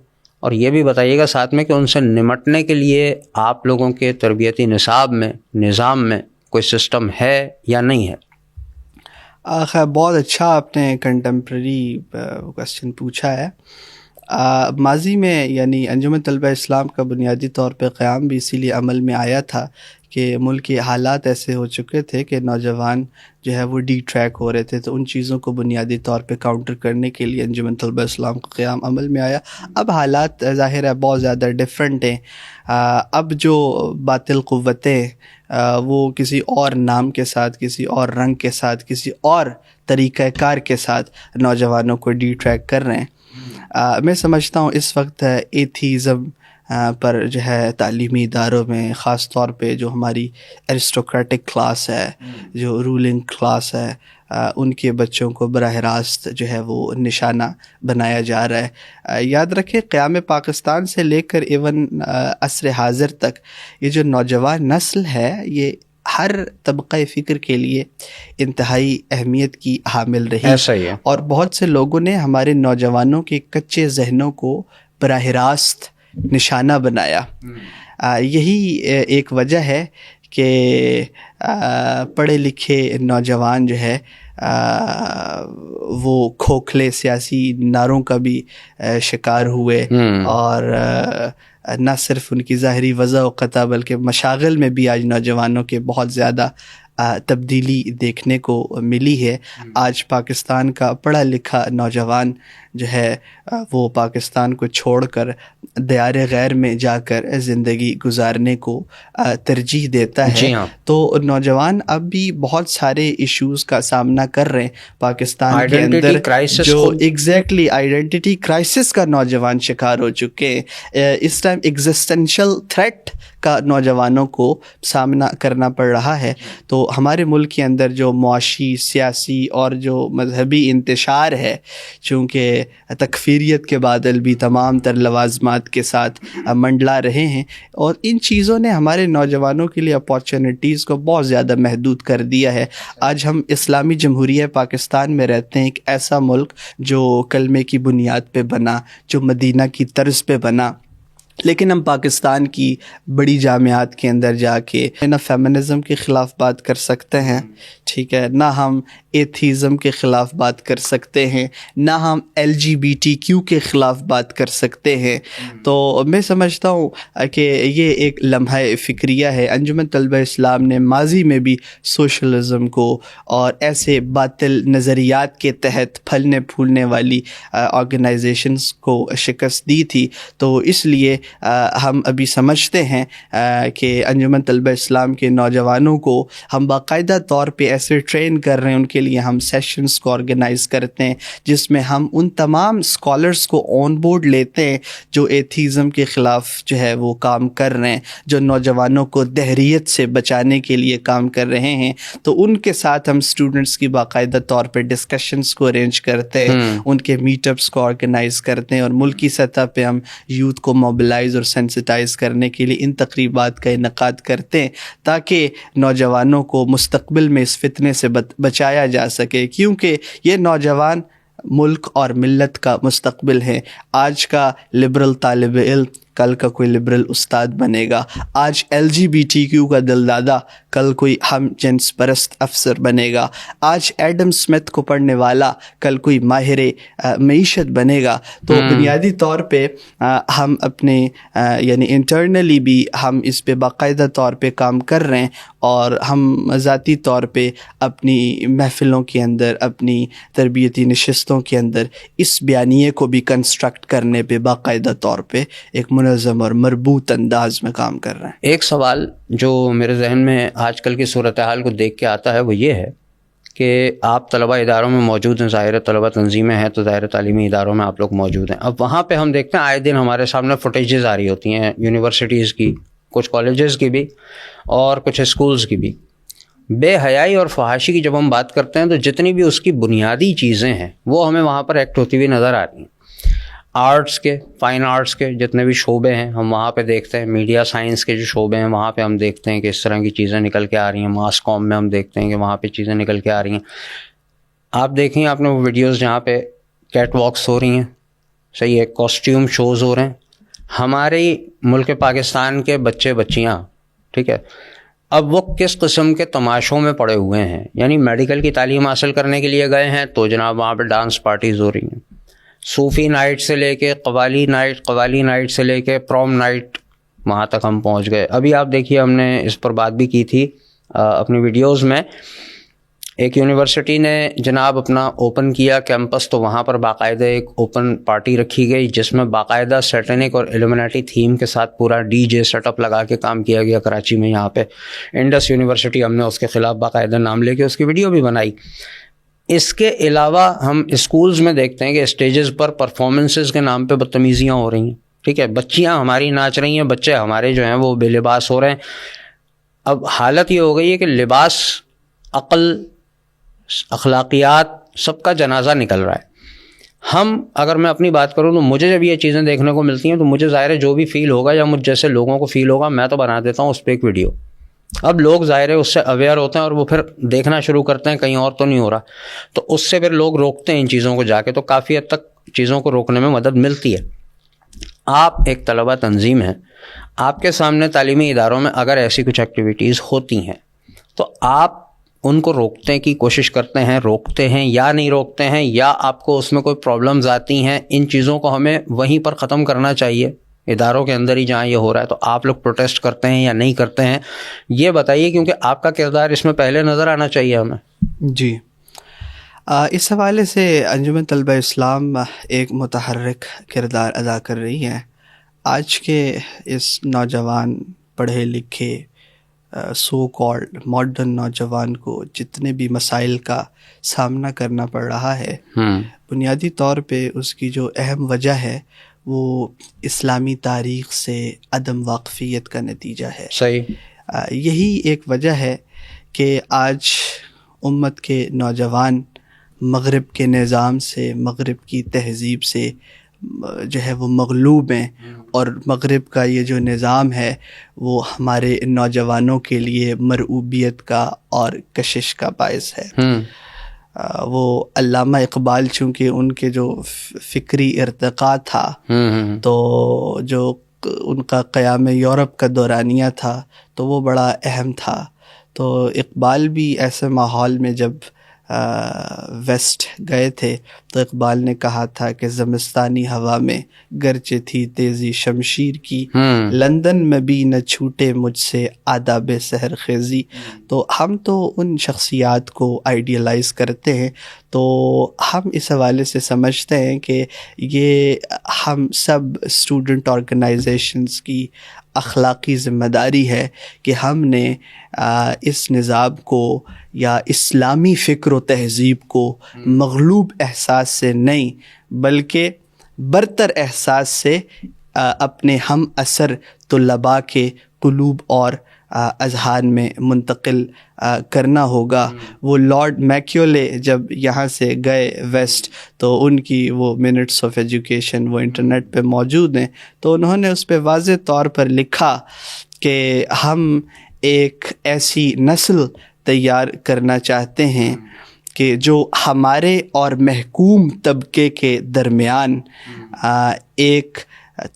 اور یہ بھی بتائیے گا ساتھ میں کہ ان سے نمٹنے کے لیے آپ لوگوں کے تربیتی نصاب میں، نظام میں کوئی سسٹم ہے یا نہیں ہے؟ خیر، بہت اچھا آپ نے کنٹمپریری کویسچن پوچھا ہے. ماضی میں یعنی انجمن طلبہ اسلام کا بنیادی طور پہ قیام بھی اسی لیے عمل میں آیا تھا کہ ملک کے حالات ایسے ہو چکے تھے کہ نوجوان جو ہے وہ ڈی ٹریک ہو رہے تھے. تو ان چیزوں کو بنیادی طور پہ کاؤنٹر کرنے کے لیے انجمن طلبہ اسلام کا قیام عمل میں آیا. اب حالات ظاہر ہے بہت زیادہ ڈفرینٹ ہیں. اب جو باطل قوتیں وہ کسی اور نام کے ساتھ، کسی اور رنگ کے ساتھ، کسی اور طریقہ کار کے ساتھ نوجوانوں کو ڈی ٹریک کر رہے ہیں. میں سمجھتا ہوں اس وقت ایتھیزم پر جو ہے تعلیمی اداروں میں خاص طور پہ جو ہماری ایرسٹوکریٹک کلاس ہے، جو رولنگ کلاس ہے، ان کے بچوں کو براہ راست جو ہے وہ نشانہ بنایا جا رہا ہے. یاد رکھیں قیام پاکستان سے لے کر ایون عصر حاضر تک یہ جو نوجوان نسل ہے یہ ہر طبقہ فکر کے لیے انتہائی اہمیت کی حامل رہی. ایسا ہی ہے. اور بہت سے لوگوں نے ہمارے نوجوانوں کے کچے ذہنوں کو براہ راست نشانہ بنایا. یہی ایک وجہ ہے کہ پڑھے لکھے نوجوان جو ہے وہ کھوکھلے سیاسی نعروں کا بھی شکار ہوئے، اور نہ صرف ان کی ظاہری وضع و قطع بلکہ مشاغل میں بھی آج نوجوانوں کے بہت زیادہ تبدیلی دیکھنے کو ملی ہے. آج پاکستان کا پڑھا لکھا نوجوان جو ہے وہ پاکستان کو چھوڑ کر دیار غیر میں جا کر زندگی گزارنے کو ترجیح دیتا ہے. تو نوجوان اب بھی بہت سارے ایشوز کا سامنا کر رہے ہیں پاکستان کے اندر, جو ایگزیکٹلی آئیڈینٹی کرائسس کا نوجوان شکار ہو چکے ہیں. اس ٹائم ایگزسٹینشل تھریٹ کا نوجوانوں کو سامنا کرنا پڑ رہا ہے. تو ہمارے ملک کے اندر جو معاشی, سیاسی اور جو مذہبی انتشار ہے, چونکہ تکفیریت کے بادل بھی تمام تر لوازمات کے ساتھ منڈلا رہے ہیں, اور ان چیزوں نے ہمارے نوجوانوں کے لیے اپارچونیٹیز کو بہت زیادہ محدود کر دیا ہے. آج ہم اسلامی جمہوریہ پاکستان میں رہتے ہیں, ایک ایسا ملک جو کلمے کی بنیاد پہ بنا, جو مدینہ کی طرز پہ بنا, لیکن ہم پاکستان کی بڑی جامعات کے اندر جا کے نہ فیمنزم کے خلاف بات کر سکتے ہیں, ٹھیک ہے, نہ ہم ایتھیزم کے خلاف بات کر سکتے ہیں, نہ ہم LGBTQ کے خلاف بات کر سکتے ہیں. تو میں سمجھتا ہوں کہ یہ ایک لمحہ فکریہ ہے. انجمن طلبہ اسلام نے ماضی میں بھی سوشلزم کو اور ایسے باطل نظریات کے تحت پھلنے پھولنے والی آرگنائزیشنز کو شکست دی تھی. تو اس لیے ہم ابھی سمجھتے ہیں کہ انجمن طلبہ اسلام کے نوجوانوں کو ہم باقاعدہ طور پہ ایسے ٹرین کر رہے ہیں, ان کے لیے ہم سیشنز کو آرگنائز کرتے ہیں جس میں ہم ان تمام اسکالرس کو آن بورڈ لیتے ہیں جو ایتھیزم کے خلاف جو ہے وہ کام کر رہے ہیں, جو نوجوانوں کو دہریت سے بچانے کے لیے کام کر رہے ہیں. تو ان کے ساتھ ہم اسٹوڈنٹس کی باقاعدہ طور پہ ڈسکشنز کو ارینج کرتے ہیں, ان کے میٹ اپس کو آرگنائز کرتے ہیں, اور ملکی سطح پہ ہم یوتھ کو موبلائز اور سینسٹائز کرنے کے لیے ان تقریبات کا انعقاد کرتے ہیں تاکہ نوجوانوں کو مستقبل میں اس فتنے سے بچایا جا سکے, کیونکہ یہ نوجوان ملک اور ملت کا مستقبل ہے. آج کا لبرل طالب علم کل کا کوئی لبرل استاد بنے گا. آج LGBTQ کا دلدادہ کل کوئی ہم جنس پرست افسر بنے گا. آج ایڈم اسمتھ کو پڑھنے والا کل کوئی ماہر معیشت بنے گا. تو بنیادی طور پہ ہم اپنے یعنی انٹرنلی بھی ہم اس پہ باقاعدہ طور پہ کام کر رہے ہیں, اور ہم ذاتی طور پہ اپنی محفلوں کے اندر, اپنی تربیتی نشستوں کے اندر اس بیانیے کو بھی کنسٹرکٹ کرنے پہ باقاعدہ طور پہ ایک منظم اور مربوط انداز میں کام کر رہے ہیں. ایک سوال جو میرے ذہن میں آج کل کی صورتحال کو دیکھ کے آتا ہے وہ یہ ہے کہ آپ طلبہ اداروں میں موجود ہیں, ظاہر طلبہ تنظیمیں ہیں تو ظاہر تعلیمی اداروں میں آپ لوگ موجود ہیں. اب وہاں پہ ہم دیکھتے ہیں آئے دن ہمارے سامنے فوٹیجز آ رہی ہوتی ہیں یونیورسٹیز کی, کچھ کالجز کی بھی اور کچھ اسکولز کی بھی. بے حیائی اور فحاشی کی جب ہم بات کرتے ہیں تو جتنی بھی اس کی بنیادی چیزیں ہیں وہ ہمیں وہاں پر ایکٹ ہوتی ہوئی نظر آ رہی ہیں. آرٹس کے, فائن آرٹس کے جتنے بھی شعبے ہیں ہم وہاں پہ دیکھتے ہیں, میڈیا سائنس کے جو شعبے ہیں وہاں پہ ہم دیکھتے ہیں کہ اس طرح کی چیزیں نکل کے آ رہی ہیں. ماس کام میں ہم دیکھتے ہیں کہ وہاں پہ چیزیں نکل کے آ رہی ہیں. آپ دیکھیں, آپ نے وہ ویڈیوز جہاں پہ کیٹ واکس ہو رہی ہیں, صحیح ہے, کاسٹیوم شوز ہو رہے ہیں. ہمارے ملک پاکستان کے بچے بچیاں, ٹھیک ہے, اب وہ کس قسم کے تماشوں میں پڑے ہوئے ہیں. یعنی میڈیکل کی تعلیم حاصل کرنے کے لیے گئے ہیں تو جناب وہاں پہ ڈانس پارٹیز ہو رہی ہیں, صوفی نائٹ سے لے کے قوالی نائٹ سے لے کے پروم نائٹ, وہاں تک ہم پہنچ گئے. ابھی آپ دیکھیے, ہم نے اس پر بات بھی کی تھی اپنی ویڈیوز میں. ایک یونیورسٹی نے جناب اپنا اوپن کیا کیمپس, تو وہاں پر باقاعدہ ایک اوپن پارٹی رکھی گئی جس میں باقاعدہ سیٹنک اور ایلومیناٹی تھیم کے ساتھ پورا DJ سیٹ اپ لگا کے کام کیا گیا کراچی میں. یہاں پہ انڈس یونیورسٹی, ہم نے اس کے خلاف باقاعدہ نام لے کے اس کی ویڈیو بھی بنائی. اس کے علاوہ ہم اسکولز میں دیکھتے ہیں کہ اسٹیجز پر پرفارمنسز کے نام پہ بدتمیزیاں ہو رہی ہیں, ٹھیک ہے, بچیاں ہماری ناچ رہی ہیں, بچے ہمارے جو ہیں وہ بے لباس ہو رہے ہیں. اب حالت یہ ہو گئی ہے کہ لباس, عقل, اخلاقیات سب کا جنازہ نکل رہا ہے. ہم اگر میں اپنی بات کروں تو مجھے جب یہ چیزیں دیکھنے کو ملتی ہیں تو مجھے ظاہر ہے جو بھی فیل ہوگا یا مجھ جیسے لوگوں کو فیل ہوگا, میں تو بنا دیتا ہوں اس پہ ایک ویڈیو. اب لوگ ظاہر ہے اس سے اویئر ہوتے ہیں اور وہ پھر دیکھنا شروع کرتے ہیں کہیں اور تو نہیں ہو رہا, تو اس سے پھر لوگ روکتے ہیں ان چیزوں کو جا کے, تو کافی حد تک چیزوں کو روکنے میں مدد ملتی ہے. آپ ایک طلبہ تنظیم ہیں, آپ کے سامنے تعلیمی اداروں میں اگر ایسی کچھ ایکٹیویٹیز ہوتی ہیں تو آپ ان کو روکنے کی کوشش کرتے ہیں, روکتے ہیں یا نہیں روکتے ہیں, یا آپ کو اس میں کوئی پرابلمز آتی ہیں, ان چیزوں کو ہمیں وہیں پر ختم کرنا چاہیے. اداروں کے اندر ہی جہاں یہ ہو رہا ہے، تو آپ لوگ پروٹیسٹ کرتے ہیں یا نہیں کرتے ہیں، یہ بتائیے، کیونکہ آپ کا کردار اس میں پہلے نظر آنا چاہیے ہمیں. جی، اس حوالے سے انجمن طلبہ اسلام ایک متحرک کردار ادا کر رہی ہے. آج کے اس نوجوان پڑھے لکھے سو کالڈ ماڈرن نوجوان کو جتنے بھی مسائل کا سامنا کرنا پڑ رہا ہے، بنیادی طور پہ اس کی جو اہم وجہ ہے وہ اسلامی تاریخ سے عدم واقفیت کا نتیجہ ہے. صحیح. یہی ایک وجہ ہے کہ آج امت کے نوجوان مغرب کے نظام سے، مغرب کی تہذیب سے جو ہے وہ مغلوب ہیں، اور مغرب کا یہ جو نظام ہے وہ ہمارے نوجوانوں کے لیے مرعوبیت کا اور کشش کا باعث ہے. وہ علامہ اقبال چونکہ ان کے جو فکری ارتقاء تھا، تو جو ان کا قیام یورپ کا دورانیہ تھا تو وہ بڑا اہم تھا. تو اقبال بھی ایسے ماحول میں جب ویسٹ گئے تھے تو اقبال نے کہا تھا کہ زمستانی ہوا میں گرچہ تھی تیزی شمشیر کی، لندن میں بھی نہ چھوٹے مجھ سے آداب سحر خیزی. تو ہم تو ان شخصیات کو آئیڈیلائز کرتے ہیں، تو ہم اس حوالے سے سمجھتے ہیں کہ یہ ہم سب اسٹوڈنٹ آرگنائزیشنز کی اخلاقی ذمہ داری ہے کہ ہم نے اس نظام کو یا اسلامی فکر و تہذیب کو مغلوب احساس سے نہیں بلکہ برتر احساس سے اپنے ہم اثر طلباء کے قلوب اور اذہان میں منتقل کرنا ہوگا. وہ لارڈ میکیولے جب یہاں سے گئے ویسٹ تو ان کی وہ منٹس آف ایجوکیشن وہ انٹرنیٹ پہ موجود ہیں، تو انہوں نے اس پہ واضح طور پر لکھا کہ ہم ایک ایسی نسل تیار کرنا چاہتے ہیں کہ جو ہمارے اور محکوم طبقے کے درمیان ایک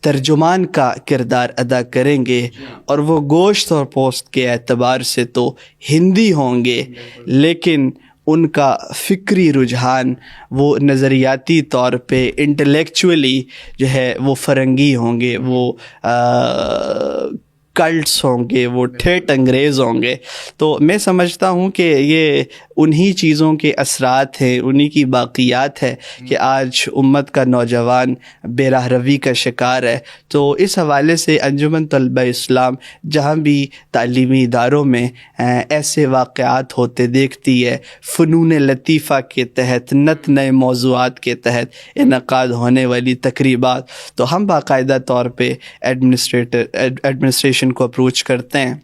ترجمان کا کردار ادا کریں گے، اور وہ گوشت اور پوست کے اعتبار سے تو ہندی ہوں گے، لیکن ان کا فکری رجحان وہ نظریاتی طور پہ انٹلیکچولی جو ہے وہ فرنگی ہوں گے، وہ کلٹس ہوں گے، وہ ٹھیٹ انگریز ہوں گے. تو میں سمجھتا ہوں کہ یہ انہی چیزوں کے اثرات ہیں، انہی کی باقیات ہے کہ آج امت کا نوجوان بے راہ روی کا شکار ہے. تو اس حوالے سے انجمن طلبہ اسلام جہاں بھی تعلیمی اداروں میں ایسے واقعات ہوتے دیکھتی ہے، فنون لطیفہ کے تحت نت نئے موضوعات کے تحت انعقاد ہونے والی تقریبات، تو ہم باقاعدہ طور پہ ایڈمنسٹریشن کو اپروچ کرتے ہیں،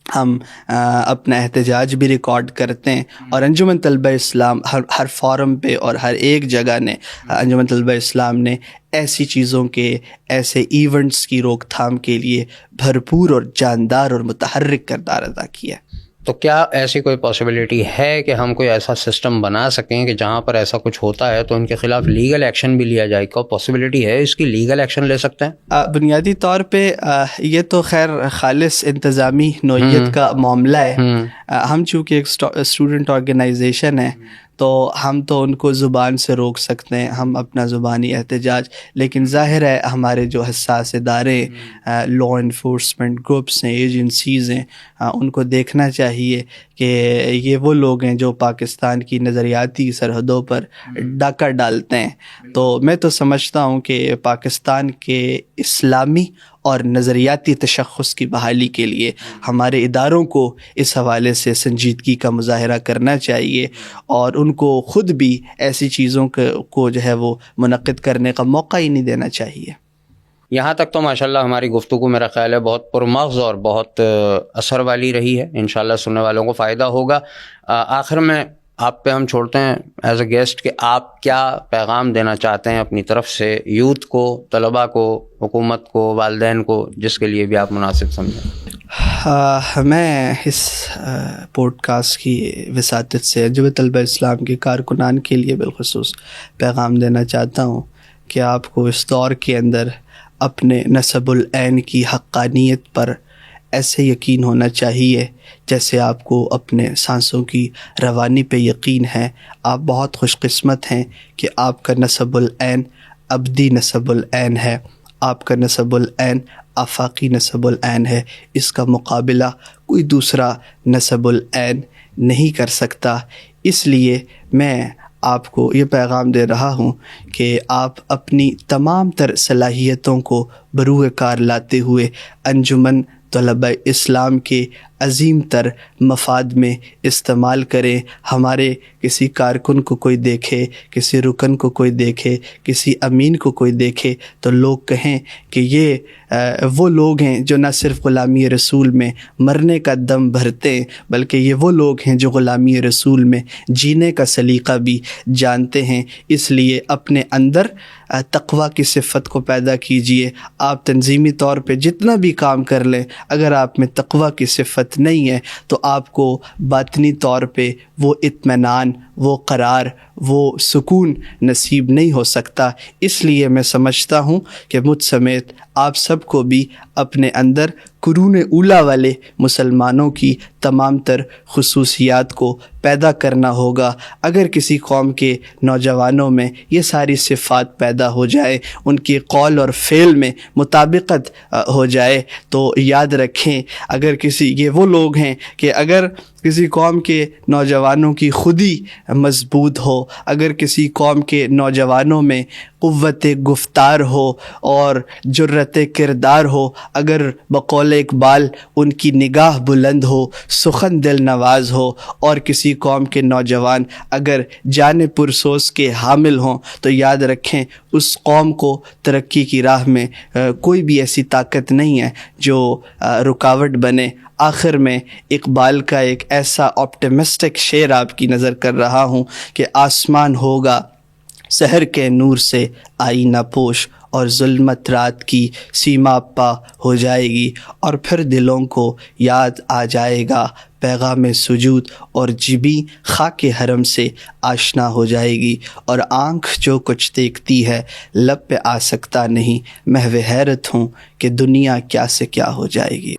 ہم اپنا احتجاج بھی ریکارڈ کرتے ہیں، اور انجمن طلبہ اسلام ہر فورم پہ اور ہر ایک جگہ نے انجمن طلبہ اسلام نے ایسی چیزوں کے، ایسے ایونٹس کی روک تھام کے لیے بھرپور اور جاندار اور متحرک کردار ادا کیا. تو کیا ایسی کوئی پاسبلٹی ہے کہ ہم کوئی ایسا سسٹم بنا سکیں کہ جہاں پر ایسا کچھ ہوتا ہے تو ان کے خلاف لیگل ایکشن بھی لیا جائے؟ کوئی پاسبلٹی ہے اس کی، لیگل ایکشن لے سکتے ہیں؟ بنیادی طور پہ یہ تو خیر خالص انتظامی نوعیت کا معاملہ ہے. ہم چونکہ ایک اسٹوڈنٹ آرگنائزیشن ہے تو ہم تو ان کو زبان سے روک سکتے ہیں، ہم اپنا زبانی احتجاج، لیکن ظاہر ہے ہمارے جو حساس ادارے، لا انفورسمنٹ گروپس ہیں، ایجنسیز ہیں، ان کو دیکھنا چاہیے کہ یہ وہ لوگ ہیں جو پاکستان کی نظریاتی سرحدوں پر ڈاکہ ڈالتے ہیں. تو میں تو سمجھتا ہوں کہ پاکستان کے اسلامی اور نظریاتی تشخص کی بحالی کے لیے ہمارے اداروں کو اس حوالے سے سنجیدگی کا مظاہرہ کرنا چاہیے، اور ان کو خود بھی ایسی چیزوں کو جو ہے وہ منعقد کرنے کا موقع ہی نہیں دینا چاہیے. یہاں تک تو ماشاءاللہ ہماری گفتگو میرا خیال ہے بہت پرمغز اور بہت اثر والی رہی ہے، انشاءاللہ سننے والوں کو فائدہ ہوگا. آخر میں آپ پہ ہم چھوڑتے ہیں ایز اے گیسٹ کہ آپ کیا پیغام دینا چاہتے ہیں اپنی طرف سے یوتھ کو، طلباء کو، حکومت کو، والدین کو، جس کے لیے بھی آپ مناسب سمجھیں. میں اس پوڈ کاسٹ کی وساطت سے انجمن طلبہ اسلام کے کارکنان کے لیے بالخصوص پیغام دینا چاہتا ہوں کہ آپ کو اس دور کے اندر اپنے نسب العین کی حقانیت پر ایسے یقین ہونا چاہیے جیسے آپ کو اپنے سانسوں کی روانی پہ یقین ہے. آپ بہت خوش قسمت ہیں کہ آپ کا نسب العین ابدی نسب العین ہے. آپ کا نسب العین آفاقی نسب العین ہے، اس کا مقابلہ کوئی دوسرا نسب العین نہیں کر سکتا۔ اس لیے میں آپ کو یہ پیغام دے رہا ہوں کہ آپ اپنی تمام تر صلاحیتوں کو بروئے کار لاتے ہوئے انجمن طلبہ اسلام کے عظیم تر مفاد میں استعمال کریں۔ ہمارے کسی کارکن کو کوئی دیکھے، کسی رکن کو کوئی دیکھے، کسی امین کو کوئی دیکھے تو لوگ کہیں کہ یہ وہ لوگ ہیں جو نہ صرف غلامی رسول میں مرنے کا دم بھرتے ہیں، بلکہ یہ وہ لوگ ہیں جو غلامی رسول میں جینے کا سلیقہ بھی جانتے ہیں۔ اس لیے اپنے اندر تقویٰ کی صفت کو پیدا کیجئے۔ آپ تنظیمی طور پہ جتنا بھی کام کر لیں، اگر آپ میں تقویٰ کی صفت نہیں ہے تو آپ کو باطنی طور پہ وہ اطمینان، وہ قرار، وہ سکون نصیب نہیں ہو سکتا۔ اس لیے میں سمجھتا ہوں کہ مجھ سمیت آپ سب کو بھی اپنے اندر قرون اولیٰ والے مسلمانوں کی تمام تر خصوصیات کو پیدا کرنا ہوگا۔ اگر کسی قوم کے نوجوانوں میں یہ ساری صفات پیدا ہو جائے، ان کی قول اور فعل میں مطابقت ہو جائے، تو یاد رکھیں اگر یہ وہ لوگ ہیں کہ اگر کسی قوم کے نوجوانوں کی خودی مضبوط ہو، اگر کسی قوم کے نوجوانوں میں قوت گفتار ہو اور جرت کردار ہو، اگر بقول اقبال ان کی نگاہ بلند ہو، سخن دل نواز ہو، اور کسی قوم کے نوجوان اگر جان پرسوز کے حامل ہوں، تو یاد رکھیں اس قوم کو ترقی کی راہ میں کوئی بھی ایسی طاقت نہیں ہے جو رکاوٹ بنے۔ آخر میں اقبال کا ایک ایسا آپٹیمسٹک شعر آپ کی نظر کر رہا ہوں کہ آسمان ہوگا سحر کے نور سے آئینہ پوش، اور ظلمت رات کی سیما پا ہو جائے گی، اور پھر دلوں کو یاد آ جائے گا پیغام سجود، اور جبیں خاک حرم سے آشنا ہو جائے گی، اور آنکھ جو کچھ دیکھتی ہے لب پہ آ سکتا نہیں، محو حیرت ہوں کہ دنیا کیا سے کیا ہو جائے گی۔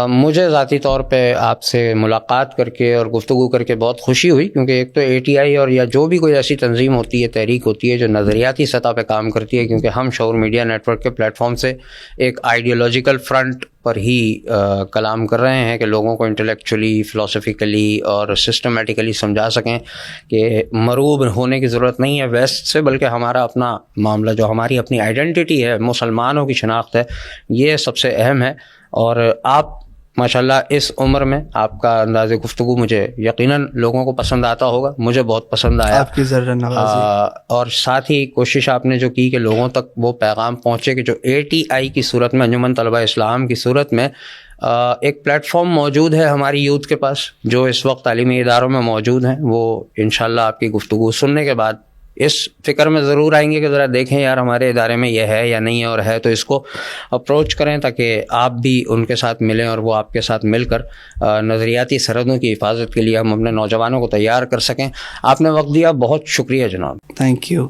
مجھے ذاتی طور پہ آپ سے ملاقات کر کے اور گفتگو کر کے بہت خوشی ہوئی، کیونکہ ایک تو ATI اور یا جو بھی کوئی ایسی تنظیم ہوتی ہے، تحریک ہوتی ہے جو نظریاتی سطح پہ کام کرتی ہے، کیونکہ ہم شعور میڈیا نیٹ ورک کے پلیٹ فارم سے ایک آئیڈیولوجیکل فرنٹ پر ہی کلام کر رہے ہیں کہ لوگوں کو انٹلیکچولی، فلاسفیکلی اور سسٹمیٹیکلی سمجھا سکیں کہ مروب ہونے کی ضرورت نہیں ہے ویسٹ سے، بلکہ ہمارا اپنا معاملہ جو ہماری اپنی آئیڈینٹی ہے، مسلمانوں کی شناخت ہے، یہ سب سے اہم ہے۔ اور آپ ماشاءاللہ اس عمر میں آپ کا انداز گفتگو مجھے یقیناً لوگوں کو پسند آتا ہوگا، مجھے بہت پسند آیا آپ کی ذرہ نوازی، اور ساتھ ہی کوشش آپ نے جو کی کہ لوگوں تک وہ پیغام پہنچے کہ جو ATI کی صورت میں، انجمن طلبہ اسلام کی صورت میں ایک پلیٹ فارم موجود ہے ہماری یوتھ کے پاس جو اس وقت تعلیمی اداروں میں موجود ہیں، وہ انشاءاللہ آپ کی گفتگو سننے کے بعد اس فکر میں ضرور آئیں گے کہ ذرا دیکھیں یار ہمارے ادارے میں یہ ہے یا نہیں ہے، اور ہے تو اس کو اپروچ کریں تاکہ آپ بھی ان کے ساتھ ملیں اور وہ آپ کے ساتھ مل کر نظریاتی سرحدوں کی حفاظت کے لیے ہم اپنے نوجوانوں کو تیار کر سکیں۔ آپ نے وقت دیا، بہت شکریہ جناب۔ Thank you.